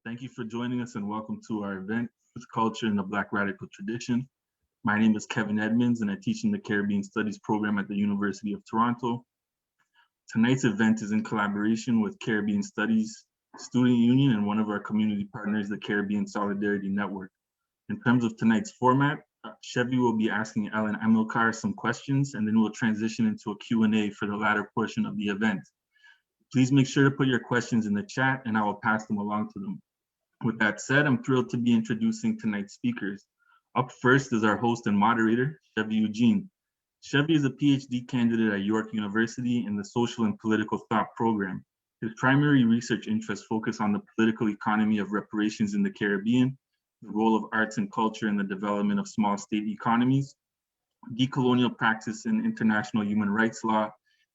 Thank you for joining us and welcome to our event, Youth Culture in the Black Radical Tradition. My name is Kevin Edmonds and I teach in the Caribbean Studies program at the University of Toronto. Tonight's event is in collaboration with Caribbean Studies Student Union and one of our community partners, the Caribbean Solidarity Network. In terms of tonight's format, Chevy will be asking Ellen Amilcar some questions and then we'll transition into a Q&A for the latter portion of the event. Please make sure to put your questions in the chat and I will pass them along to them. With that said, I'm thrilled to be introducing tonight's speakers. Up first is our host and moderator, Chevy Eugene. Chevy is a PhD candidate at York University in the Social and Political Thought program. His primary research interests focus on the political economy of reparations in the Caribbean, the role of arts and culture in the development of small state economies, decolonial practice in international human rights law,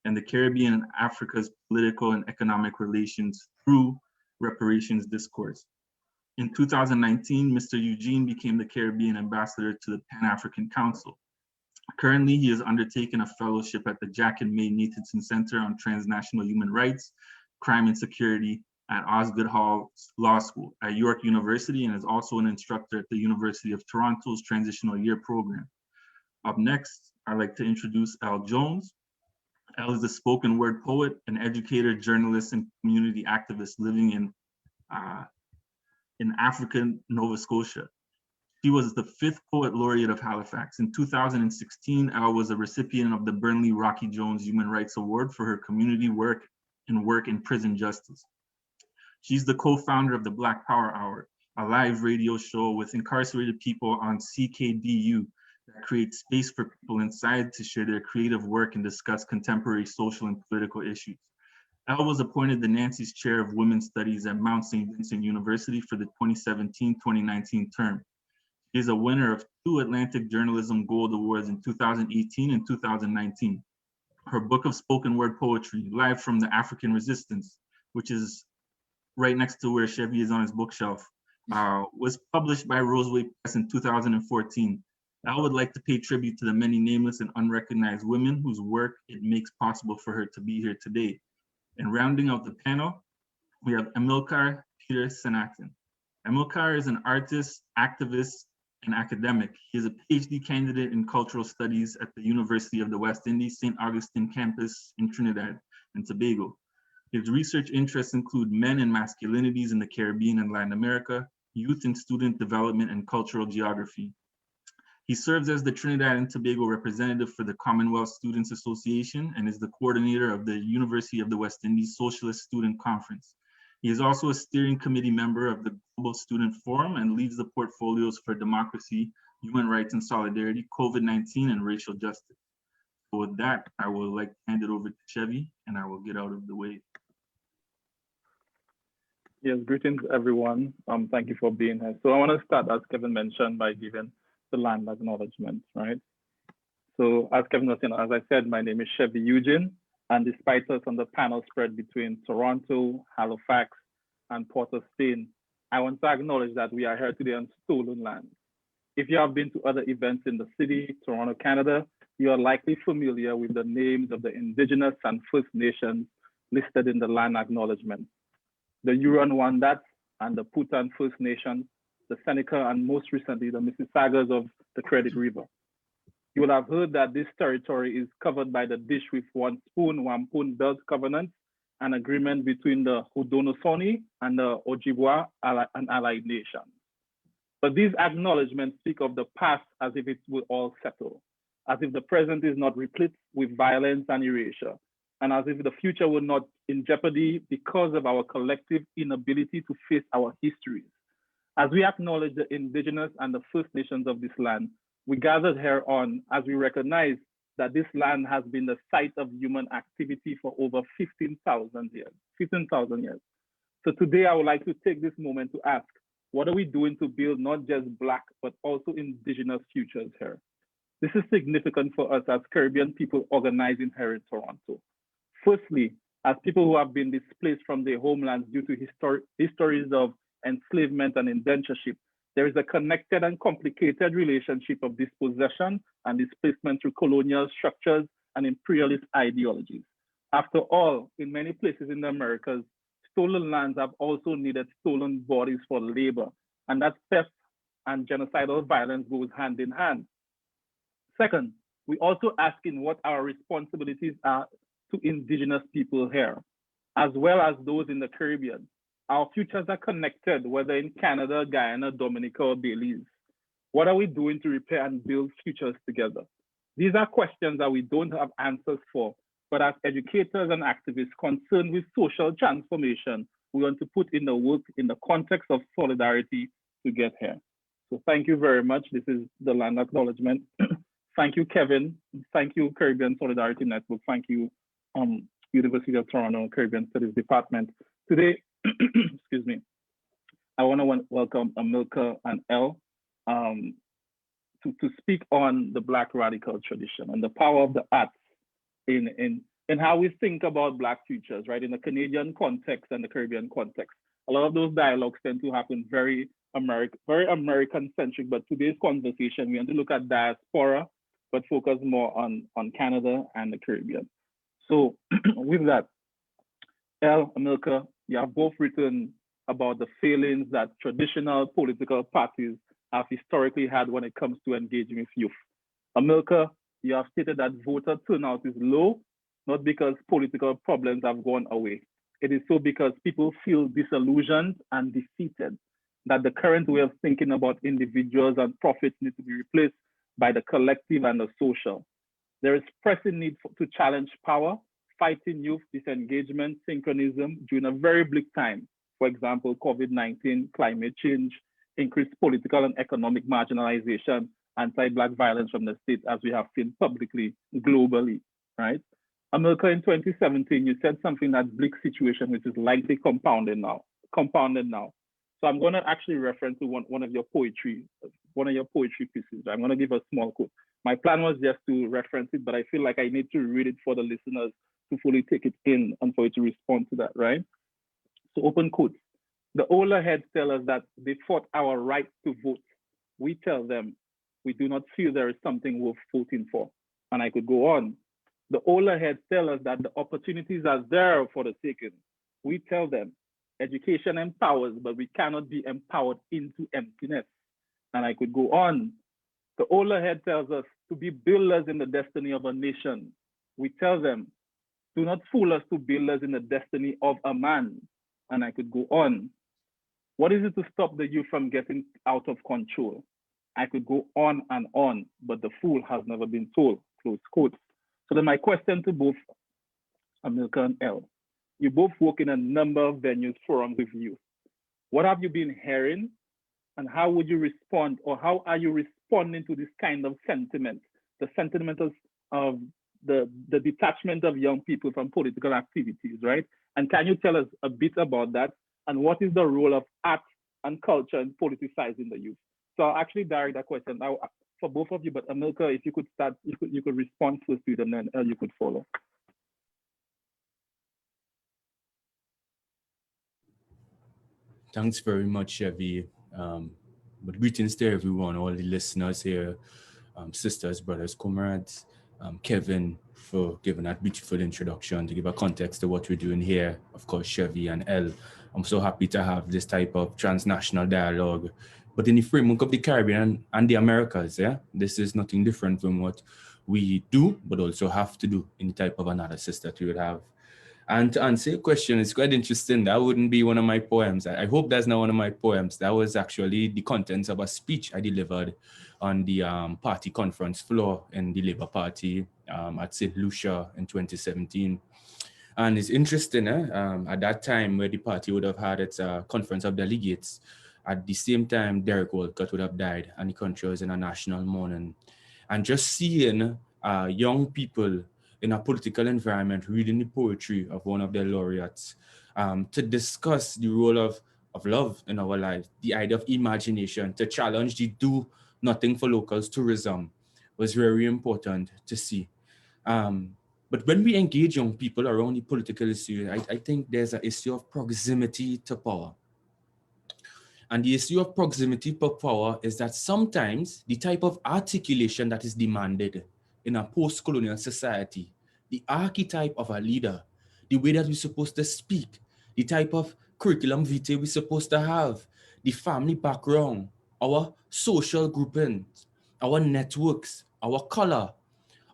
and the Caribbean and Africa's political and economic relations through reparations discourse. In 2019, Mr. Eugene became the Caribbean ambassador to the Pan-African Council. Currently, he has undertaken a fellowship at the Jack and May Nathanson Center on Transnational Human Rights, Crime and Security at Osgoode Hall Law School at York University and is also an instructor at the University of Toronto's Transitional Year Program. Up next, I'd like to introduce Al Jones. Elle is a spoken word poet, an educator, journalist, and community activist living in African Nova Scotia. She was the 5th Poet Laureate of Halifax. In 2016, Elle was a recipient of the Burnley Rocky Jones Human Rights Award for her community work in prison justice. She's the co-founder of the Black Power Hour, a live radio show with incarcerated people on CKDU that creates space for people inside to share their creative work and discuss contemporary social and political issues. Elle was appointed the Nancy's Chair of Women's Studies at Mount Saint Vincent University for the 2017-2019 term. She is a winner of 2 Atlantic Journalism Gold Awards in 2018 and 2019. Her book of spoken word poetry, Live from the African Resistance, which is right next to where Chevy is on his bookshelf, was published by Roseway Press in 2014. I would like to pay tribute to the many nameless and unrecognized women whose work it makes possible for her to be here today. And rounding out the panel, we have Amilcar Sanatan. Amilcar is an artist, activist, and academic. He is a PhD candidate in cultural studies at the University of the West Indies, St. Augustine campus in Trinidad and Tobago. His research interests include men and masculinities in the Caribbean and Latin America, youth and student development, and cultural geography. He serves as the Trinidad and Tobago representative for the Commonwealth Students Association and is the coordinator of the University of the West Indies Socialist Student Conference. He is also a steering committee member of the Global Student Forum and leads the portfolios for democracy, human rights and solidarity, COVID-19, and racial justice. So with that, I would like to hand it over to Chevy and I will get out of the way. Yes, greetings everyone. Thank you for being here. So I want to start, as Kevin mentioned, by giving the land acknowledgement, right? So as Kevin was saying, as I said, my name is Chevy Eugene, and despite us on the panel spread between Toronto, Halifax, and Port of Spain, I want to acknowledge that we are here today on stolen land. If you have been to other events in the city, Toronto, Canada, you are likely familiar with the names of the Indigenous and First Nations listed in the land acknowledgement. The Huron-Wendat and the Putan First Nation, the Seneca, and most recently, the Mississaugas of the Credit River. You will have heard that this territory is covered by the Dish with One Spoon, Wampun Belt Covenant, an agreement between the Haudenosaunee and the Ojibwa and allied nations. But these acknowledgements speak of the past as if it will all settle, as if the present is not replete with violence and erasure, and as if the future will not in jeopardy because of our collective inability to face our histories. As we acknowledge the Indigenous and the First Nations of this land, we gathered here on as we recognize that this land has been the site of human activity for over 15,000 years. So today I would like to take this moment to ask, what are we doing to build not just Black, but also Indigenous futures here? This is significant for us as Caribbean people organizing here in Toronto. Firstly, as people who have been displaced from their homelands due to histories of enslavement and indentureship, there is a connected and complicated relationship of dispossession and displacement through colonial structures and imperialist ideologies. After all, in many places in the Americas, stolen lands have also needed stolen bodies for labor. And that theft and genocidal violence goes hand in hand. Second, we also asking what our responsibilities are to indigenous people here, as well as those in the Caribbean. Our futures are connected, whether in Canada, Guyana, Dominica, or Belize. What are we doing to repair and build futures together? These are questions that we don't have answers for, but as educators and activists concerned with social transformation, we want to put in the work in the context of solidarity to get here. So thank you very much. This is the land acknowledgement. Thank you, Kevin. Thank you, Caribbean Solidarity Network. Thank you, University of Toronto Caribbean Studies Department. Today, excuse me, I want to welcome Amilcar and Elle to speak on the Black radical tradition and the power of the arts in how we think about Black futures, right? In the Canadian context and the Caribbean context. A lot of those dialogues tend to happen very American-centric, but today's conversation, we want to look at diaspora, but focus more on Canada and the Caribbean. So with that, Elle, Amilcar, you have both written about the failings that traditional political parties have historically had when it comes to engaging with youth. Amilcar, you have stated that voter turnout is low, not because political problems have gone away. It is so because people feel disillusioned and defeated, that the current way of thinking about individuals and profits need to be replaced by the collective and the social. There is pressing need to challenge power, fighting youth disengagement, synchronism during a very bleak time. For example, COVID-19, climate change, increased political and economic marginalization, anti-Black violence from the state, as we have seen publicly, globally, right? Amilcar, in 2017, you said something, that bleak situation, which is likely compounded now. So I'm going to actually reference to one of your poetry pieces. I'm going to give a small quote. My plan was just to reference it, but I feel like I need to read it for the listeners to fully take it in and for you to respond to that, right? So open quotes. The older heads tell us that they fought our right to vote. We tell them we do not feel there is something worth voting for. And I could go on. The older heads tell us that the opportunities are there for the taking. We tell them education empowers, but we cannot be empowered into emptiness. And I could go on. The older head tells us to be builders in the destiny of a nation. We tell them, do not fool us to builders in the destiny of a man. And I could go on. What is it to stop the youth from getting out of control? I could go on, but the fool has never been told, close quotes. So then my question to both Amilcar and Elle, you both work in a number of venues, forums with youth. What have you been hearing, and how would you respond, or how are you responding to this kind of sentiment, the sentiment of the detachment of young people from political activities, right? And can you tell us a bit about that? And what is the role of art and culture in politicizing the youth? So I'll actually direct that question now for both of you, but Amilcar, if you could start, you could respond first to it, and then you could follow. Thanks very much, Chevy. But greetings to everyone, all the listeners here, sisters, brothers, comrades, Kevin, for giving that beautiful introduction to give a context to what we're doing here. Of course, Chevy and Elle. I'm so happy to have this type of transnational dialogue, but in the framework of the Caribbean and the Americas. Yeah, this is nothing different from what we do, but also have to do in the type of analysis that we would have. And to answer your question, it's quite interesting. That wouldn't be one of my poems. I hope that's not one of my poems. That was actually the contents of a speech I delivered on the party conference floor in the Labour Party at St. Lucia in 2017. And it's interesting, at that time where the party would have had its conference of delegates, at the same time Derek Walcott would have died and the country was in a national mourning. And just seeing young people in a political environment reading the poetry of one of their laureates to discuss the role of love in our lives, the idea of imagination, to challenge the do nothing for locals tourism was very important to see. But when we engage young people around the political issue, I think there's an issue of proximity to power. And the issue of proximity to power is that sometimes the type of articulation that is demanded in a post-colonial society, the archetype of a leader, the way that we're supposed to speak, the type of curriculum vitae we're supposed to have, the family background, our social groupings, our networks, our color,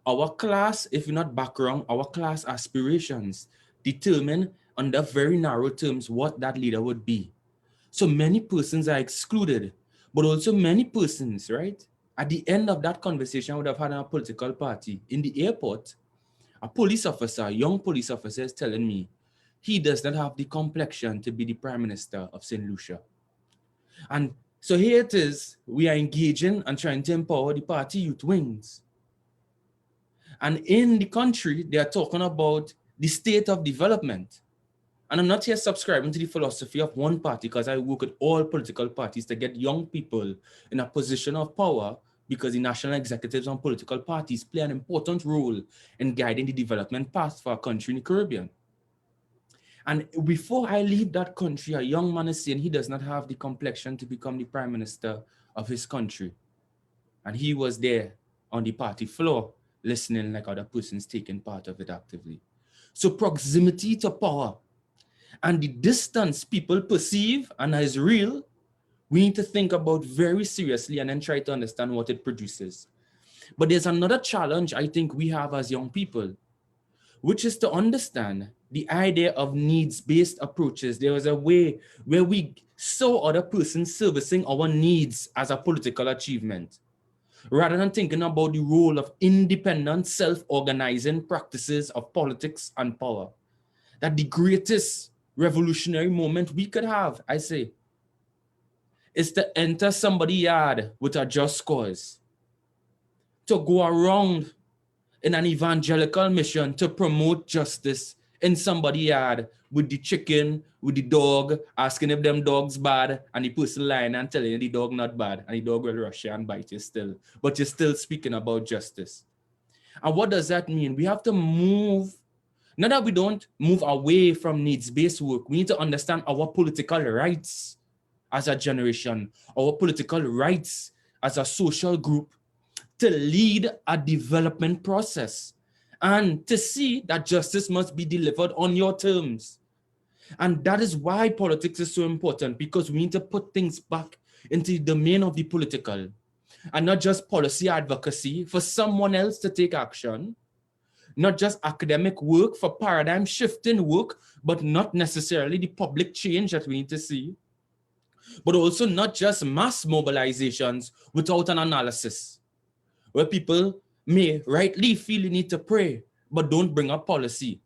our class, if not background, our class aspirations determine under very narrow terms what that leader would be. So many persons are excluded, but also many persons, right? At the end of that conversation I would have had in a political party, in the airport, a police officer, a young police officer is telling me he does not have the complexion to be the Prime Minister of St. Lucia. And so here it is, we are engaging and trying to empower the party youth wings. And in the country, they are talking about the state of development. And I'm not here subscribing to the philosophy of one party, because I work with all political parties to get young people in a position of power, because the national executives and political parties play an important role in guiding the development path for our country in the Caribbean. And before I leave that country, a young man is saying he does not have the complexion to become the Prime Minister of his country. And he was there on the party floor, listening like other persons taking part of it actively. So proximity to power and the distance people perceive and as real, we need to think about very seriously and then try to understand what it produces. But there's another challenge I think we have as young people, which is to understand the idea of needs-based approaches. There was a way where we saw other persons servicing our needs as a political achievement, rather than thinking about the role of independent self-organizing practices of politics and power. That the greatest revolutionary moment we could have, I say, is to enter somebody's yard with a just cause, to go around in an evangelical mission to promote justice in somebody's yard with the chicken, with the dog, asking if them dogs bad, and the person lying and telling you the dog not bad, and the dog will rush you and bite you still. But you're still speaking about justice. And what does that mean? We have to move, not that we don't move away from needs-based work, we need to understand our political rights as a generation, our political rights as a social group, to lead a development process and to see that justice must be delivered on your terms. And that is why politics is so important, because we need to put things back into the domain of the political and not just policy advocacy for someone else to take action, not just academic work for paradigm shifting work, but not necessarily the public change that we need to see, but also not just mass mobilizations without an analysis, where people may rightly feel the need to pray, but don't bring up policy,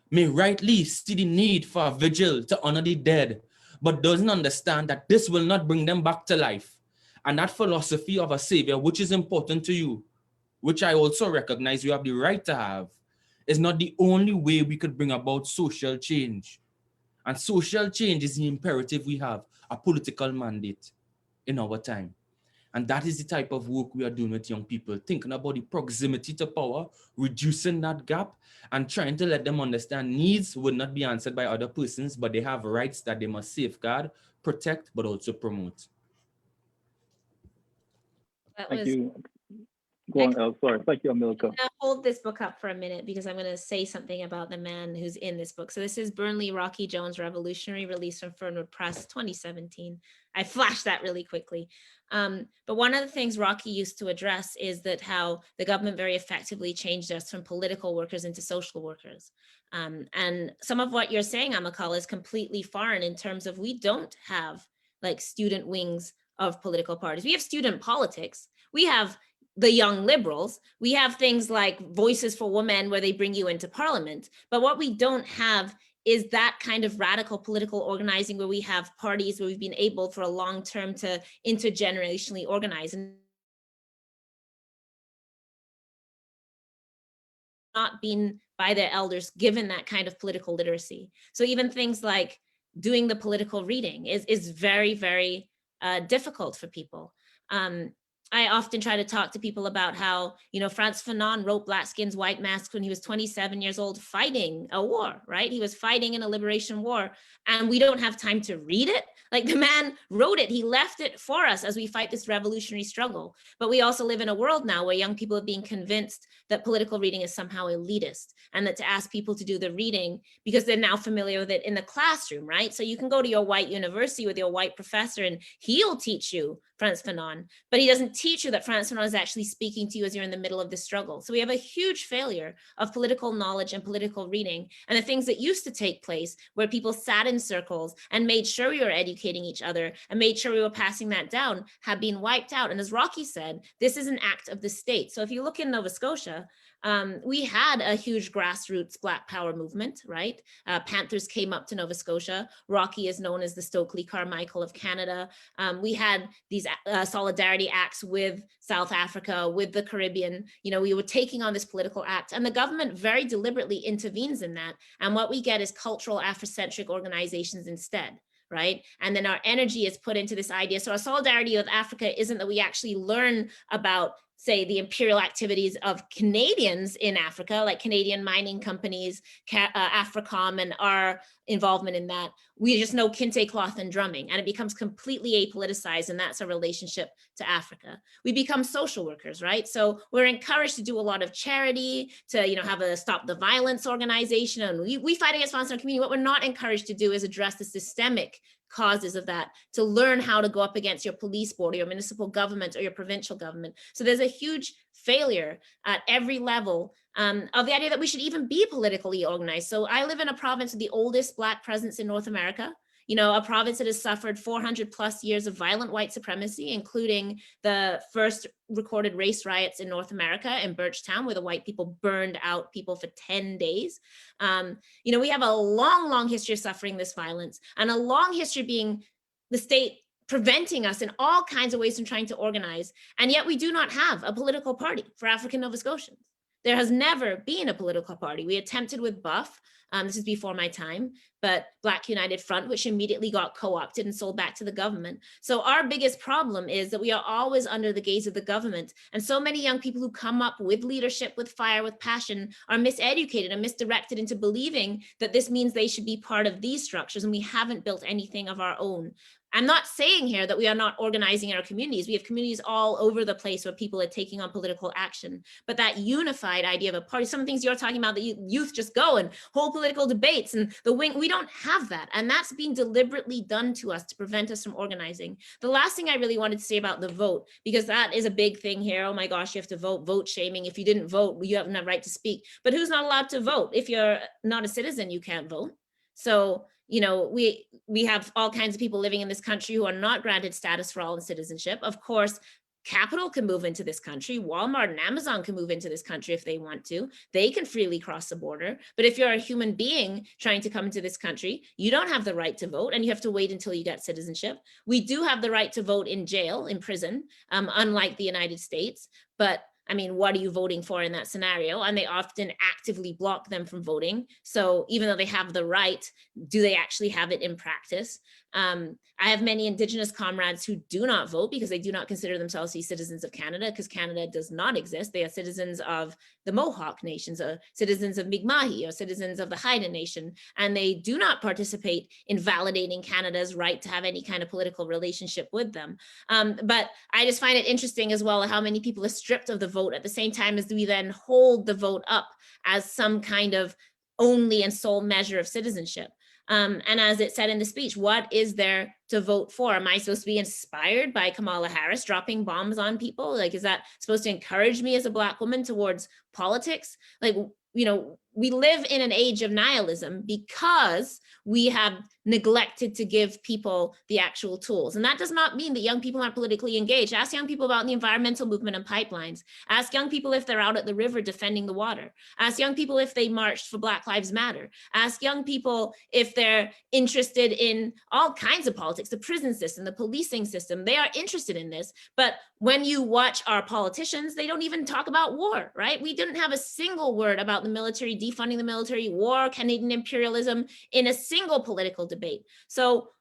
may rightly see the need for a vigil to honor the dead, but doesn't understand that this will not bring them back to life. And that philosophy of a savior, which is important to you, which I also recognize you have the right to have, is not the only way we could bring about social change. And social change is the imperative we have, a political mandate in our time. And that is the type of work we are doing with young people, thinking about the proximity to power, reducing that gap, and trying to let them understand needs would not be answered by other persons, but they have rights that they must safeguard, protect, but also promote. Thank you. Go on, El. Sorry. Thank you, Amilcar. I'm gonna hold this book up for a minute because I'm going to say something about the man who's in this book. So this is Burnley Rocky Jones, Revolutionary, released from Fernwood Press, 2017. I flashed that really quickly. But one of the things Rocky used to address is that how the government very effectively changed us from political workers into social workers. And some of what you're saying, Amilcar, is completely foreign in terms of we don't have like student wings of political parties. We have student politics. We have the young liberals. We have things like Voices for Women where they bring you into parliament. But what we don't have is that kind of radical political organizing where we have parties where we've been able for a long term to intergenerationally organize and not been by their elders given that kind of political literacy. So even things like doing the political reading is very, very difficult for people. I often try to talk to people about how, Frantz Fanon wrote Black Skins, White Masks when he was 27 years old, fighting a war, right? He was fighting in a liberation war, and we don't have time to read it. Like, the man wrote it, he left it for us as we fight this revolutionary struggle. But we also live in a world now where young people are being convinced that political reading is somehow elitist, and that to ask people to do the reading because they're now familiar with it in the classroom, right? So you can go to your white university with your white professor and he'll teach you Frantz Fanon, but he doesn't teach you that Frantz Fanon is actually speaking to you as you're in the middle of the struggle. So we have a huge failure of political knowledge and political reading, and the things that used to take place where people sat in circles and made sure we were educating each other and made sure we were passing that down have been wiped out. And as Rocky said, this is an act of the state. So if you look in Nova Scotia, we had a huge grassroots Black Power movement, right? Panthers came up to Nova Scotia. Rocky is known as the Stokely Carmichael of Canada. We had these solidarity acts with South Africa, with the Caribbean. We were taking on this political act, and the government very deliberately intervenes in that. And what we get is cultural Afrocentric organizations instead. Right? And then our energy is put into this idea. So our solidarity with Africa isn't that we actually learn about, say, the imperial activities of Canadians in Africa, like Canadian mining companies, AFRICOM, and our involvement in that. We just know kente cloth and drumming, and it becomes completely apoliticized, and that's our relationship to Africa. We become social workers, right? So we're encouraged to do a lot of charity, to have a Stop the Violence organization, and we fight against violence in our community. What we're not encouraged to do is address the systemic causes of that, to learn how to go up against your police board or your municipal government or your provincial government. So there's a huge failure at every level of the idea that we should even be politically organized. So I live in a province with the oldest Black presence in North America, a province that has suffered 400 plus years of violent white supremacy, including the first recorded race riots in North America in Birchtown, where the white people burned out people for 10 days. We have a long, long history of suffering this violence, and a long history of being the state preventing us in all kinds of ways from trying to organize. And yet we do not have a political party for African Nova Scotians. There has never been a political party. We attempted with Buff, this is before my time, but Black United Front, which immediately got co-opted and sold back to the government. So our biggest problem is that we are always under the gaze of the government. And so many young people who come up with leadership, with fire, with passion, are miseducated and misdirected into believing that this means they should be part of these structures, and we haven't built anything of our own. I'm not saying here that we are not organizing in our communities. We have communities all over the place where people are taking on political action. But that unified idea of a party, some things you're talking about, that youth just go and hold political debates and the wing, we don't have that. And that's being deliberately done to us to prevent us from organizing. The last thing I really wanted to say about the vote, because that is a big thing here. Oh my gosh, you have to vote, vote shaming. If you didn't vote, you have no right to speak. But who's not allowed to vote? If you're not a citizen, you can't vote. So we have all kinds of people living in this country who are not granted status for all in citizenship. Of course, capital can move into this country. Walmart and Amazon can move into this country if they want to. They can freely cross the border. But if you're a human being trying to come into this country, you don't have the right to vote, and you have to wait until you get citizenship. We do have the right to vote in jail, in prison, unlike the United States. But I mean, what are you voting for in that scenario? And they often actively block them from voting. So even though they have the right, do they actually have it in practice? I have many Indigenous comrades who do not vote because they do not consider themselves to be citizens of Canada, because Canada does not exist. They are citizens of the Mohawk nations, or citizens of Mi'kmaq, or citizens of the Haida Nation, and they do not participate in validating Canada's right to have any kind of political relationship with them. But I just find it interesting as well how many people are stripped of the vote at the same time as we then hold the vote up as some kind of only and sole measure of citizenship. And as it said in the speech, what is there to vote for? Am I supposed to be inspired by Kamala Harris dropping bombs on people? Like, is that supposed to encourage me as a Black woman towards politics? Like, we live in an age of nihilism because we have neglected to give people the actual tools. And that does not mean that young people aren't politically engaged. Ask young people about the environmental movement and pipelines. Ask young people if they're out at the river defending the water. Ask young people if they marched for Black Lives Matter. Ask young people if they're interested in all kinds of politics, the prison system, the policing system. They are interested in this. But when you watch our politicians, they don't even talk about war, right? We didn't have a single word about the military, defunding the military, war, Canadian imperialism in a single political debate. So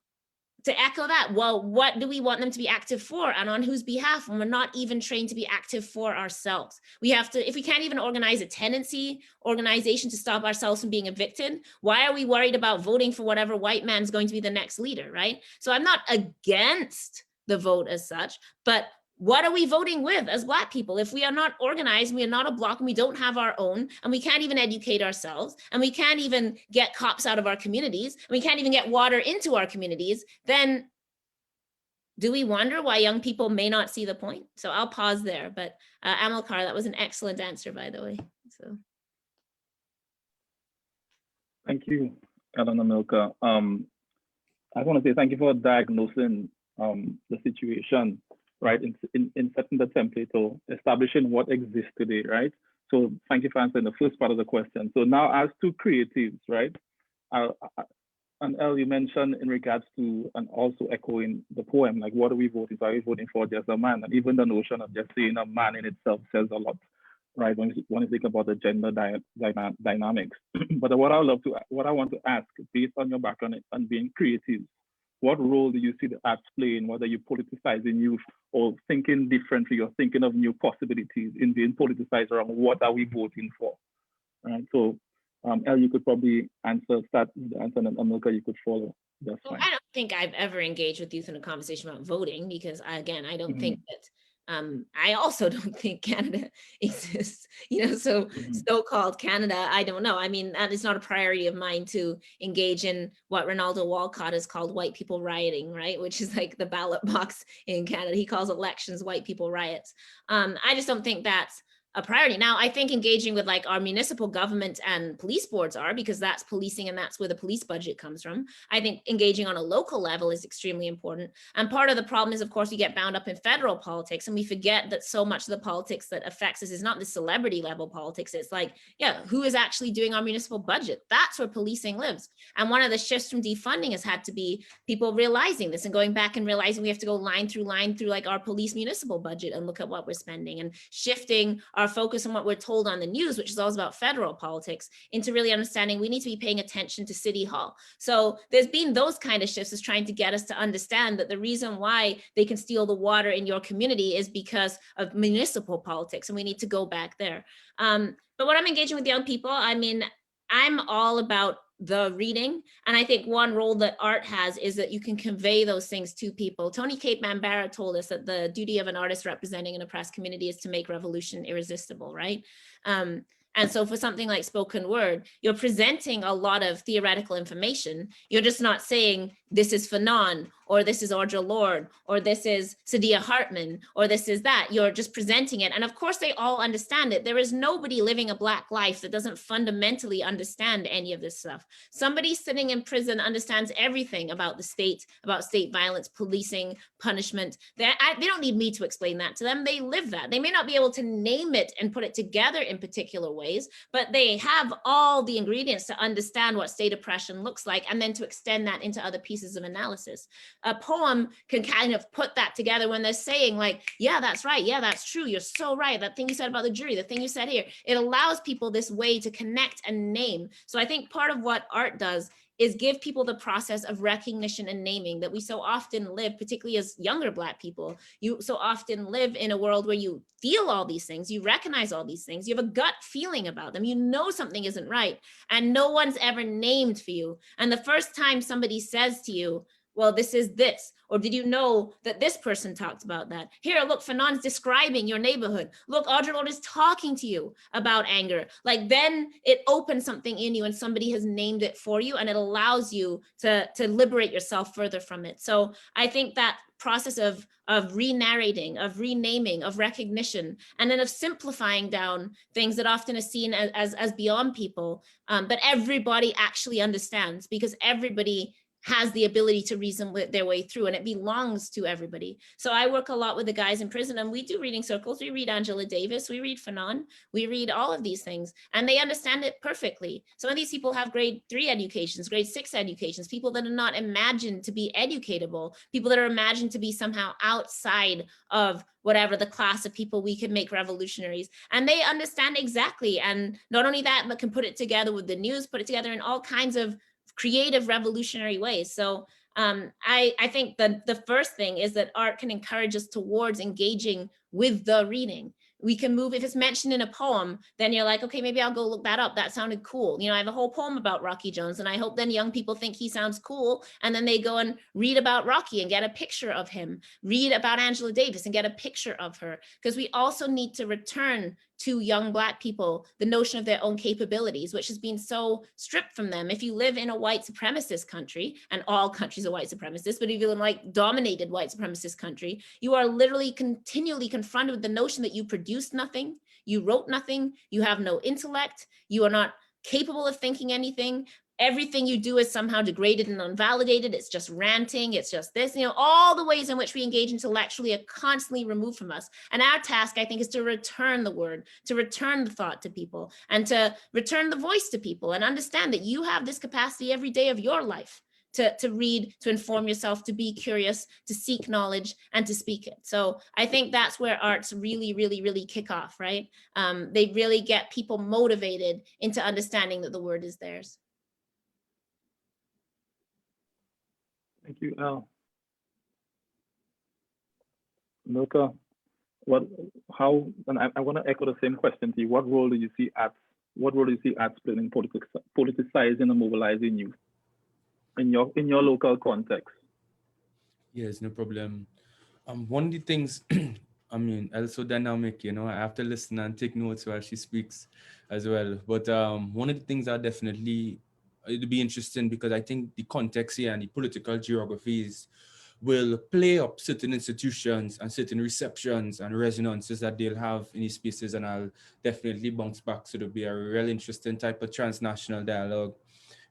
to echo that, well, what do we want them to be active for and on whose behalf when we're not even trained to be active for ourselves? We have to, if we can't even organize a tenancy organization to stop ourselves from being evicted, why are we worried about voting for whatever white man's going to be the next leader, right? So I'm not against the vote as such, but what are we voting with as Black people? If we are not organized, we are not a bloc, and we don't have our own, and we can't even educate ourselves, and we can't even get cops out of our communities, and we can't even get water into our communities, then do we wonder why young people may not see the point? So I'll pause there, but Amilcar, that was an excellent answer, by the way. So. Thank you, Ellen Amilcar. I want to say thank you for diagnosing the situation, right, in setting the template or establishing what exists today, right? So thank you for answering the first part of the question. So now as to creatives, right? And El, you mentioned in regards to, and also echoing the poem, like what are we voting for? Are we voting for just a man? And even the notion of just saying a man in itself says a lot, right? When you think about the gender dynamics. But what I want to ask, based on your background and being creative, what role do you see the arts playing, whether you're politicizing youth or thinking differently or thinking of new possibilities in being politicized around what are we voting for, right? So, El, you could probably start with the answer, and Amilcar, you could follow. That's fine. I don't think I've ever engaged with youth in a conversation about voting because, again, I don't think that, I also don't think Canada exists, you know, so so-called Canada, I don't know. I mean, that is not a priority of mine to engage in what Ronaldo Walcott has called white people rioting, right? Which is like the ballot box in Canada. He calls elections white people riots. I just don't think that's a priority. Now, I think engaging with like our municipal government and police boards are, because that's policing and that's where the police budget comes from. I think engaging on a local level is extremely important. And part of the problem is, of course, we get bound up in federal politics and we forget that so much of the politics that affects us is not the celebrity level politics. It's like, yeah, who is actually doing our municipal budget? That's where policing lives. And one of the shifts from defunding has had to be people realizing this and going back and realizing we have to go line through like our police municipal budget and look at what we're spending and shifting our focus on what we're told on the news, which is always about federal politics, into really understanding we need to be paying attention to City Hall. So there's been those kind of shifts is trying to get us to understand that the reason why they can steal the water in your community is because of municipal politics, and we need to go back there. But when I'm engaging with young people, I mean, I'm all about the reading. And I think one role that art has is that you can convey those things to people. Tony Capeman Barrett told us that the duty of an artist representing an oppressed community is to make revolution irresistible, right? And so for something like spoken word, you're presenting a lot of theoretical information. You're just not saying, this is Fanon, or this is Audre Lorde, or this is Saidiya Hartman, or this is that. You're just presenting it. And of course, they all understand it. There is nobody living a Black life that doesn't fundamentally understand any of this stuff. Somebody sitting in prison understands everything about the state, about state violence, policing, punishment. They don't need me to explain that to them. They live that. They may not be able to name it and put it together in particular ways, but they have all the ingredients to understand what state oppression looks like, and then to extend that into other pieces of analysis. A poem can kind of put that together when they're saying like, yeah, that's right. Yeah, that's true. You're so right. That thing you said about the jury, the thing you said here, it allows people this way to connect and name. So I think part of what art does is give people the process of recognition and naming that we so often live, particularly as younger Black people. You so often live in a world where you feel all these things, you recognize all these things, you have a gut feeling about them, you know something isn't right, and no one's ever named for you. And the first time somebody says to you, well, this is this, or did you know that this person talked about that? Here, look, Fanon's describing your neighborhood. Look, Audre Lorde is talking to you about anger. Like, then it opens something in you and somebody has named it for you, and it allows you to liberate yourself further from it. So I think that process of re-narrating, of renaming, of recognition, and then of simplifying down things that often are seen as beyond people, but everybody actually understands, because everybody has the ability to reason their way through, and it belongs to everybody. So I work a lot with the guys in prison, and we do reading circles. We read Angela Davis, we read Fanon, we read all of these things, and they understand it perfectly. Some of these people have grade 3 educations, grade 6 educations, people that are not imagined to be educatable, people that are imagined to be somehow outside of whatever the class of people we can make revolutionaries. And they understand exactly. And not only that, but can put it together with the news, put it together in all kinds of creative revolutionary ways. So I think the first thing is that art can encourage us towards engaging with the reading. We can move, if it's mentioned in a poem, then you're like, okay, maybe I'll go look that up. That sounded cool. You know, I have a whole poem about Rocky Jones, and I hope then young people think he sounds cool. And then they go and read about Rocky and get a picture of him, read about Angela Davis and get a picture of her. Because we also need to return to young Black people the notion of their own capabilities, which has been so stripped from them. If you live in a white supremacist country, and all countries are white supremacists, but if you live in like dominated white supremacist country, you are literally continually confronted with the notion that you produced nothing, you wrote nothing, you have no intellect, you are not capable of thinking anything. Everything you do is somehow degraded and unvalidated. It's just ranting. It's just this, you know, all the ways in which we engage intellectually are constantly removed from us. And our task, I think, is to return the word, to return the thought to people, and to return the voice to people, and understand that you have this capacity every day of your life to read, to inform yourself, to be curious, to seek knowledge, and to speak it. So I think that's where arts really, really, really kick off, right? They really get people motivated into understanding that the word is theirs. Thank you, Al. Milka, and I want to echo the same question to you. What role do you see arts playing in politicizing and mobilizing youth in your local context? Yes, no problem. One of the things, I mean, also dynamic, you know, I have to listen and take notes while she speaks as well. But one of the things I definitely, it'll be interesting because I think the context here and the political geographies will play up certain institutions and certain receptions and resonances that they'll have in these spaces, and I'll definitely bounce back. So it'll be a real interesting type of transnational dialogue.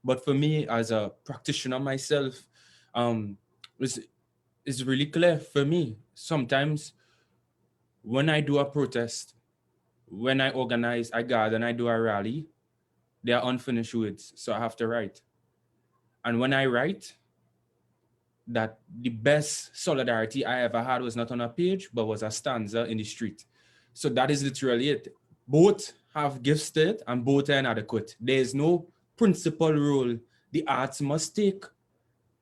But for me, as a practitioner myself, it's really clear for me. Sometimes when I do a protest, when I organize, I gather and I do a rally, they are unfinished words, so I have to write. And when I write, that the best solidarity I ever had was not on a page, but was a stanza in the street. So that is literally it. Both have gifts to it and both are inadequate. There is no principal role the arts must take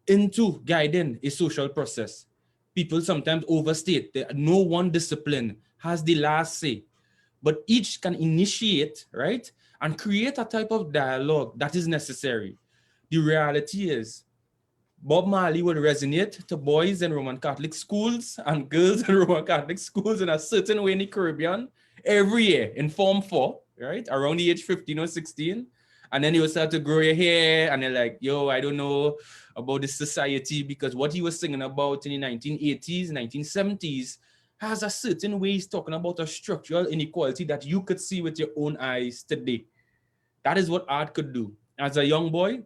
into guiding a social process. People sometimes overstate that no one discipline has the last say, but each can initiate, right? And create a type of dialogue that is necessary. The reality is, Bob Marley would resonate to boys in Roman Catholic schools and girls in Roman Catholic schools in a certain way in the Caribbean every year in Form 4, right? Around the age 15 or 16. And then you start to grow your hair and you're like, yo, I don't know about this society, because what he was singing about in the 1980s, 1970s has a certain way he's talking about a structural inequality that you could see with your own eyes today. That is what art could do. As a young boy,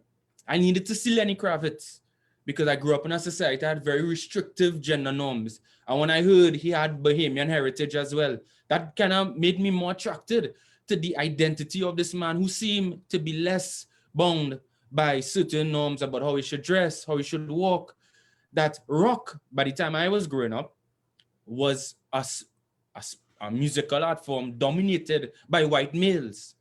I needed to see Lenny Kravitz because I grew up in a society that had very restrictive gender norms. And when I heard he had Bahamian heritage as well, that kind of made me more attracted to the identity of this man who seemed to be less bound by certain norms about how he should dress, how he should walk. That rock, by the time I was growing up, was a musical art form dominated by white males.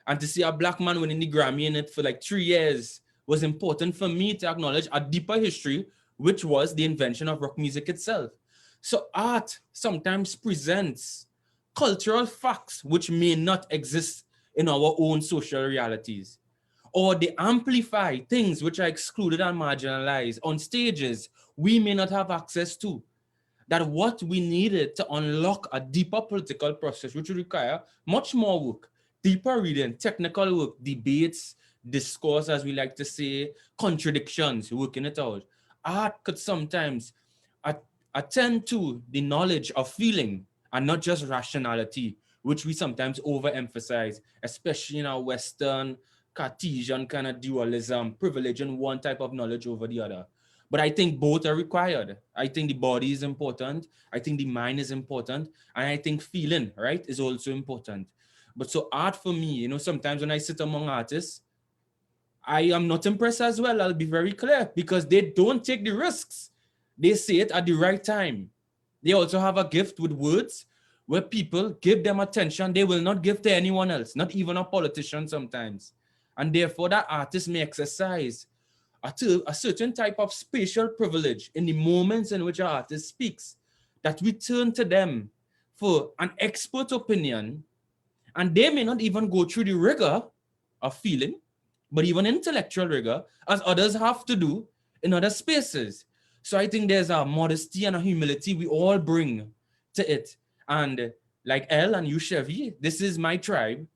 And to see a Black man winning the Grammy in it for like 3 years was important for me to acknowledge a deeper history, which was the invention of rock music itself. So art sometimes presents cultural facts which may not exist in our own social realities, or they amplify things which are excluded and marginalized on stages we may not have access to. That what we needed to unlock a deeper political process, which would require much more work, deeper reading, technical work, debates, discourse, as we like to say, contradictions, working it out. Art could sometimes attend to the knowledge of feeling and not just rationality, which we sometimes overemphasize, especially in our Western Cartesian kind of dualism, privileging one type of knowledge over the other. But I think both are required. I think the body is important. I think the mind is important. And I think feeling, right, is also important. But so art for me, you know, sometimes when I sit among artists, I am not impressed as well. I'll be very clear, because they don't take the risks. They say it at the right time. They also have a gift with words where people give them attention they will not give to anyone else, not even a politician sometimes. And therefore that artist may exercise a certain type of spatial privilege in the moments in which an artist speaks, that we turn to them for an expert opinion, and they may not even go through the rigor of feeling, but even intellectual rigor, as others have to do in other spaces. So I think there's a modesty and a humility we all bring to it. And like Elle and you, Chevy, this is my tribe,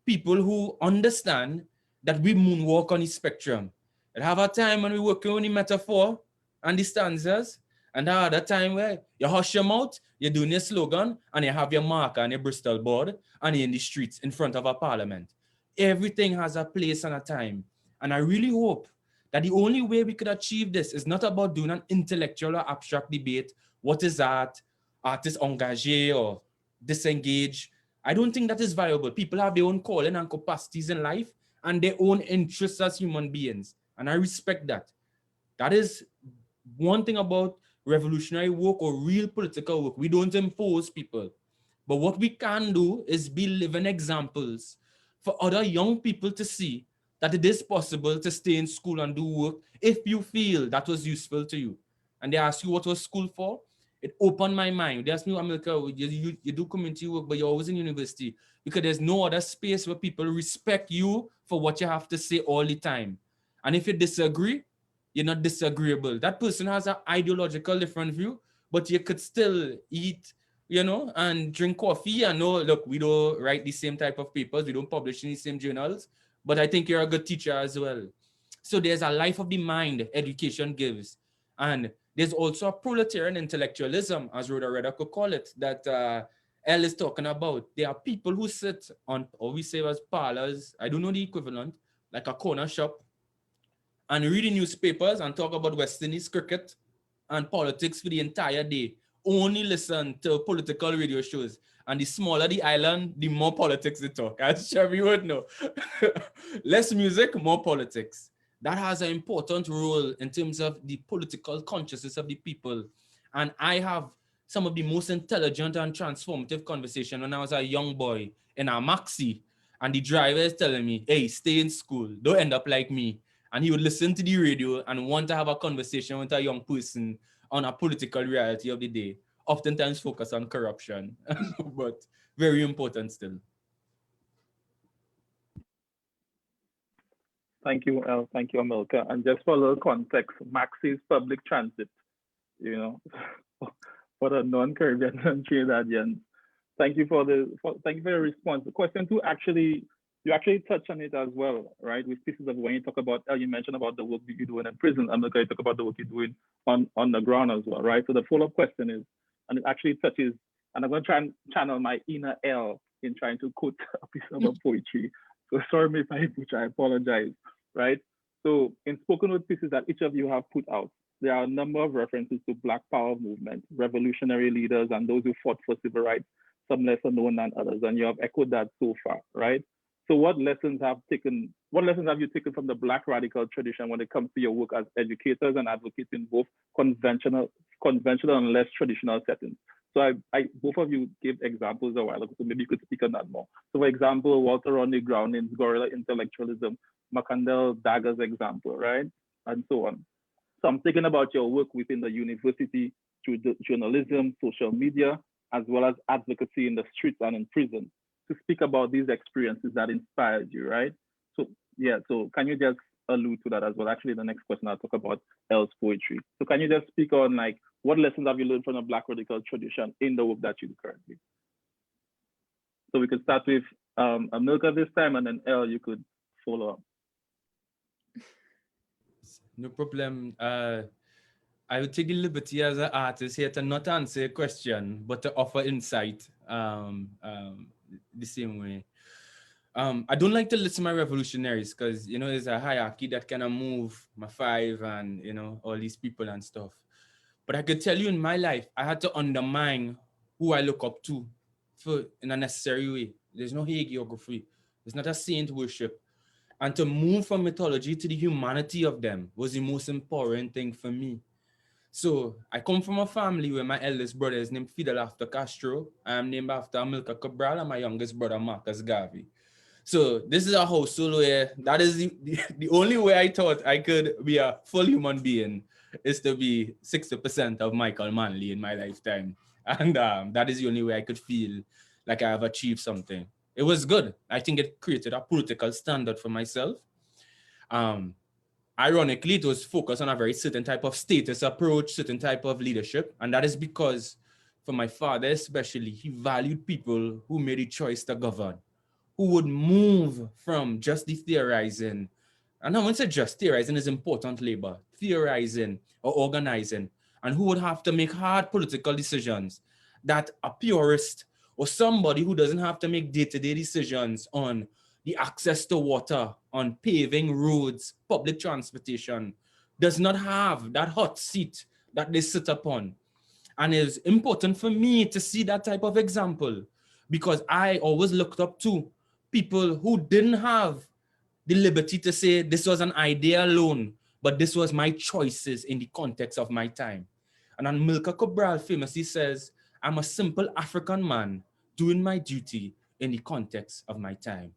people who understand that we moonwalk on the spectrum. And have a time when we work on the metaphor and the stanzas, and there other time where you hush your mouth, you're doing your slogan, and you have your marker and your Bristol board, and you're in the streets in front of a parliament. Everything has a place and a time. And I really hope that the only way we could achieve this is not about doing an intellectual or abstract debate. What is art? Artists engagé or disengage? I don't think that is viable. People have their own calling and capacities in life and their own interests as human beings. And I respect that. That is one thing about revolutionary work or real political work. We don't impose people. But what we can do is be living examples for other young people to see that it is possible to stay in school and do work if you feel that was useful to you. And they ask you what was school for? It opened my mind. They asked me, Amilcar, you do community work, but you're always in university, because there's no other space where people respect you for what you have to say all the time. And if you disagree, you're not disagreeable. That person has an ideological different view, but you could still eat, and drink coffee and know, look, we don't write the same type of papers, we don't publish in the same journals, but I think you're a good teacher as well. So there's a life of the mind education gives. And there's also a proletarian intellectualism, as Rhoda Redder could call it, that Elle is talking about. There are people who sit on, or we say as parlors, I don't know the equivalent, like a corner shop, and read the newspapers and talk about West Indies cricket and politics for the entire day. Only listen to political radio shows. And the smaller the island, the more politics they talk. As Chevy would know. Less music, more politics. That has an important role in terms of the political consciousness of the people. And I have some of the most intelligent and transformative conversation when I was a young boy in a maxi. And the driver is telling me, hey, stay in school. Don't end up like me. And he would listen to the radio and want to have a conversation with a young person on a political reality of the day, oftentimes focus on corruption, but very important still. Thank you, El. Thank you, Amilcar. And just for a little context, Maxi is public transit, for the non-Caribbean and Trinidadians. Thank you for your response. Question two, you actually touched on it as well, right? With pieces of when you talk about, you mentioned about the work that you're doing in prison, and you talk about the work you're doing on the ground as well, right? So the follow-up question is, and it actually touches, and I'm going to try and channel my inner L in trying to quote a piece of poetry. So sorry if I butcher, I apologize, right? So in spoken word pieces that each of you have put out, there are a number of references to Black Power movement, revolutionary leaders, and those who fought for civil rights, some lesser known than others, and you have echoed that so far, right? So what lessons have you taken from the Black radical tradition when it comes to your work as educators and advocates in both conventional and less traditional settings? So both of you gave examples a while ago, so maybe you could speak on that more. So for example, Walter Rodney Grounding's guerrilla intellectualism, Macandel Dagger's example, right? And so on. So I'm thinking about your work within the university through journalism, social media, as well as advocacy in the streets and in prison, to speak about these experiences that inspired you, right? So yeah, so can you just allude to that as well? Actually, the next question I'll talk about Elle's poetry. So can you just speak on like, what lessons have you learned from the Black radical tradition in the work that you do currently? So we could start with Amilcar this time, and then Elle, you could follow up. No problem. I would take the liberty as an artist here to not answer a question, but to offer insight the same way. I don't like to list my revolutionaries because, there's a hierarchy that kind of move my five and, all these people and stuff. But I could tell you in my life, I had to undermine who I look up to in a necessary way. There's no hagiography. There's not a saint worship. And to move from mythology to the humanity of them was the most important thing for me. So I come from a family where my eldest brother is named Fidel after Castro. I am named after Amilcar Cabral and my youngest brother, Marcus Garvey. So this is a household where that is the only way I thought I could be a full human being is to be 60% of Michael Manley in my lifetime. And that is the only way I could feel like I have achieved something. It was good. I think it created a political standard for myself. Ironically, it was focused on a very certain type of status approach, certain type of leadership. And that is because for my father especially, he valued people who made a choice to govern, who would move from just the theorizing. And I wouldn't say just theorizing is important labor, theorizing or organizing, and who would have to make hard political decisions that a purist or somebody who doesn't have to make day-to-day decisions on the access to water, on paving roads, public transportation, does not have that hot seat that they sit upon. And it's important for me to see that type of example because I always looked up to people who didn't have the liberty to say this was an idea alone, but this was my choices in the context of my time. And Amilcar Cabral famously says, I'm a simple African man doing my duty in the context of my time.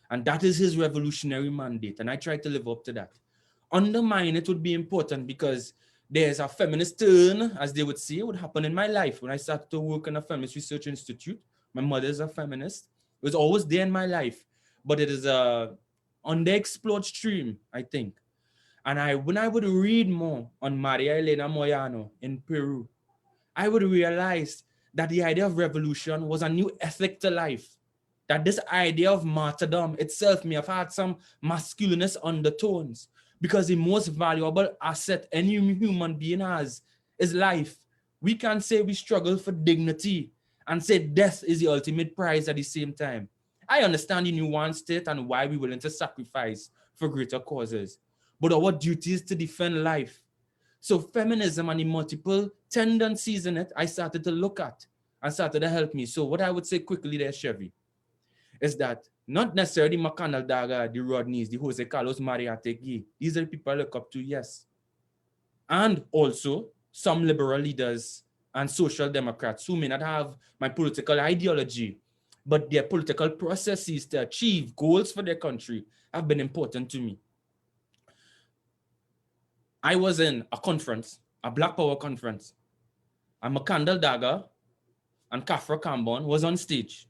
And that is his revolutionary mandate. And I try to live up to that. Undermine it would be important because there's a feminist turn, as they would say, would happen in my life. When I started to work in a feminist research institute, my mother is a feminist. It was always there in my life, but it is a underexplored stream, I think. And when I would read more on Maria Elena Moyano in Peru, I would realize that the idea of revolution was a new ethic to life. That this idea of martyrdom itself may have had some masculinist undertones because the most valuable asset any human being has is life. We can't say we struggle for dignity and say death is the ultimate prize at the same time. I understand the nuanced it and why we're willing to sacrifice for greater causes, but our duty is to defend life. So feminism and the multiple tendencies in it, I started to look at and started to help me. So what I would say quickly there, Chevy, is that not necessarily McConnell Daga, the Rodneys, the Jose Carlos Maria Tegui. These are the people I look up to, yes. And also some liberal leaders and social democrats who may not have my political ideology, but their political processes to achieve goals for their country have been important to me. I was in a conference, a Black Power conference, and McCandle Daga and Kafra Kambon was on stage.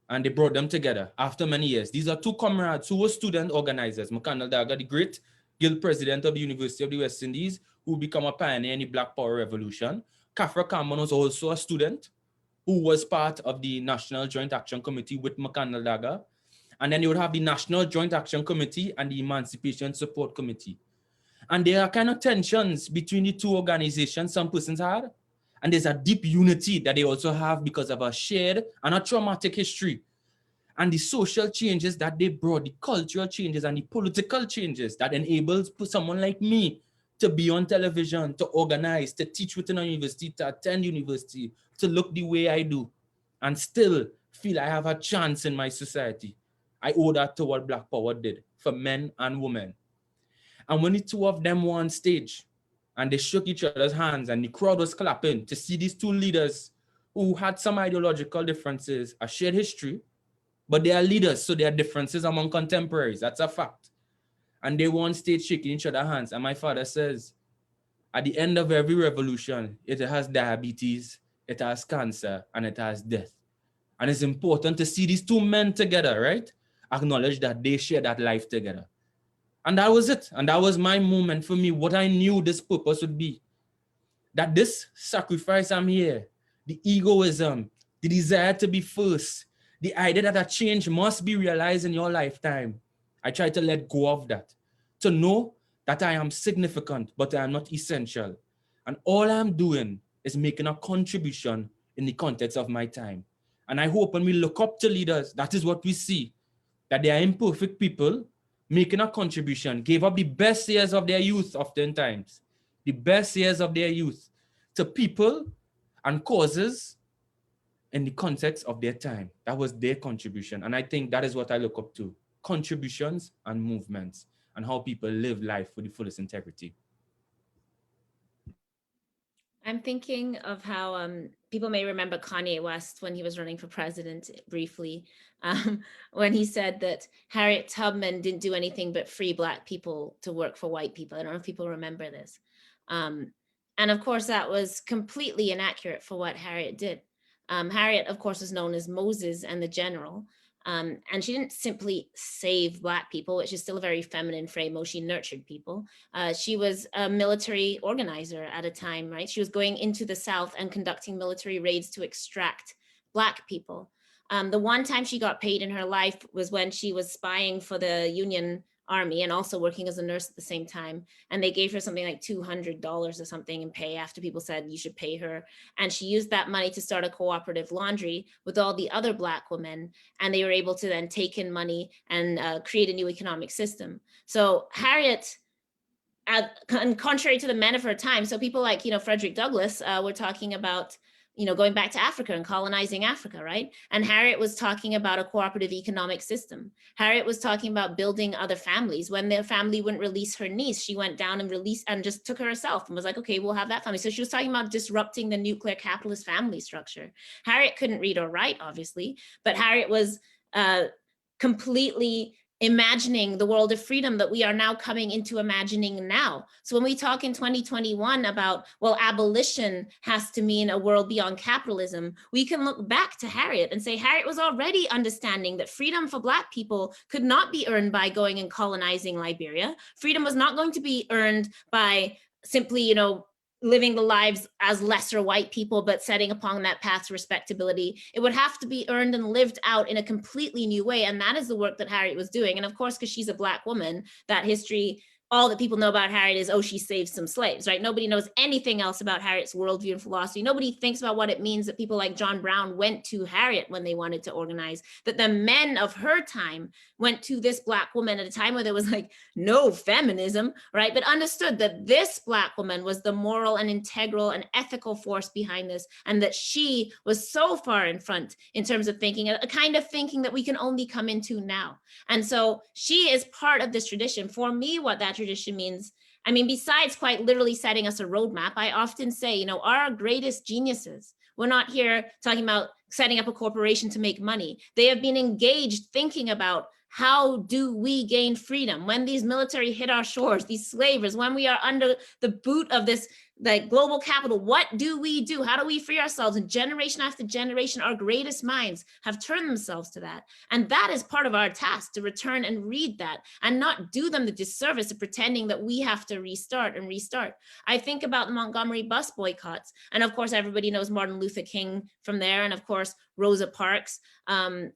And they brought them together after many years. These are two comrades who were student organizers. McCandle Daga, the great guild president of the University of the West Indies, who became a pioneer in the Black Power Revolution. Kafra Kambon was also a student who was part of the National Joint Action Committee with McCandle Daga. And then you would have the National Joint Action Committee and the Emancipation Support Committee. And there are kind of tensions between the two organizations some persons had. And there's a deep unity that they also have because of a shared and a traumatic history. And the social changes that they brought, the cultural changes and the political changes that enables someone like me to be on television, to organize, to teach within a university, to attend university, to look the way I do, and still feel I have a chance in my society. I owe that to what Black Power did for men and women. And when the two of them were on stage and they shook each other's hands and the crowd was clapping to see these two leaders who had some ideological differences, a shared history, but they are leaders, so there are differences among contemporaries. That's a fact. And they were on stage shaking each other's hands. And my father says, at the end of every revolution, it has diabetes, it has cancer, and it has death. And it's important to see these two men together, right? Acknowledge that they share that life together. And that was it. And that was my moment for me, what I knew this purpose would be. That this sacrifice I'm here, the egoism, the desire to be first, the idea that a change must be realized in your lifetime. I try to let go of that. To know that I am significant, but I am not essential. And all I'm doing is making a contribution in the context of my time. And I hope when we look up to leaders, that is what we see, that they are imperfect people making a contribution, gave up the best years of their youth oftentimes, the best years of their youth to people and causes in the context of their time. That was their contribution. And I think that is what I look up to, contributions and movements and how people live life with the fullest integrity. I'm thinking of how people may remember Kanye West when he was running for president briefly, when he said that Harriet Tubman didn't do anything but free Black people to work for white people. I don't know if people remember this. And of course, that was completely inaccurate for what Harriet did. Harriet, of course, was known as Moses and the General. And she didn't simply save Black people, which is still a very feminine frame. She nurtured people. She was a military organizer at a time, right? She was going into the South and conducting military raids to extract Black people. The one time she got paid in her life was when she was spying for the Union Army and also working as a nurse at the same time. And they gave her something like $200 or something in pay after people said you should pay her. And she used that money to start a cooperative laundry with all the other Black women. And they were able to then take in money and create a new economic system. So Harriet, and contrary to the men of her time, so people like, Frederick Douglass were talking about, going back to Africa and colonizing Africa, right? And Harriet was talking about a cooperative economic system. Harriet was talking about building other families. When their family wouldn't release her niece, she went down and released and just took her herself and was like, okay, we'll have that family. So she was talking about disrupting the nuclear capitalist family structure. Harriet couldn't read or write, obviously, but Harriet was completely imagining the world of freedom that we are now coming into imagining now. So when we talk in 2021 about, well, abolition has to mean a world beyond capitalism, we can look back to Harriet and say Harriet was already understanding that freedom for Black people could not be earned by going and colonizing Liberia. Freedom was not going to be earned by simply, living the lives as lesser white people, but setting upon that path to respectability. It would have to be earned and lived out in a completely new way. And that is the work that Harriet was doing. And of course, because she's a Black woman, that history, all that people know about Harriet is, oh, she saved some slaves, right? Nobody knows anything else about Harriet's worldview and philosophy. Nobody thinks about what it means that people like John Brown went to Harriet when they wanted to organize, that the men of her time went to this Black woman at a time where there was like no feminism, right? But understood that this Black woman was the moral and integral and ethical force behind this, and that she was so far in front in terms of thinking, a kind of thinking that we can only come into now. And so she is part of this tradition. For me, what that tradition means, besides quite literally setting us a roadmap, I often say, our greatest geniuses, we're not here talking about setting up a corporation to make money. They have been engaged thinking about, how do we gain freedom? When these military hit our shores, these slavers, when we are under the boot of this global capital, what do we do? How do we free ourselves? And generation after generation, our greatest minds have turned themselves to that. And that is part of our task, to return and read that and not do them the disservice of pretending that we have to restart and restart. I think about the Montgomery bus boycotts. And of course, everybody knows Martin Luther King from there. And of course, Rosa Parks,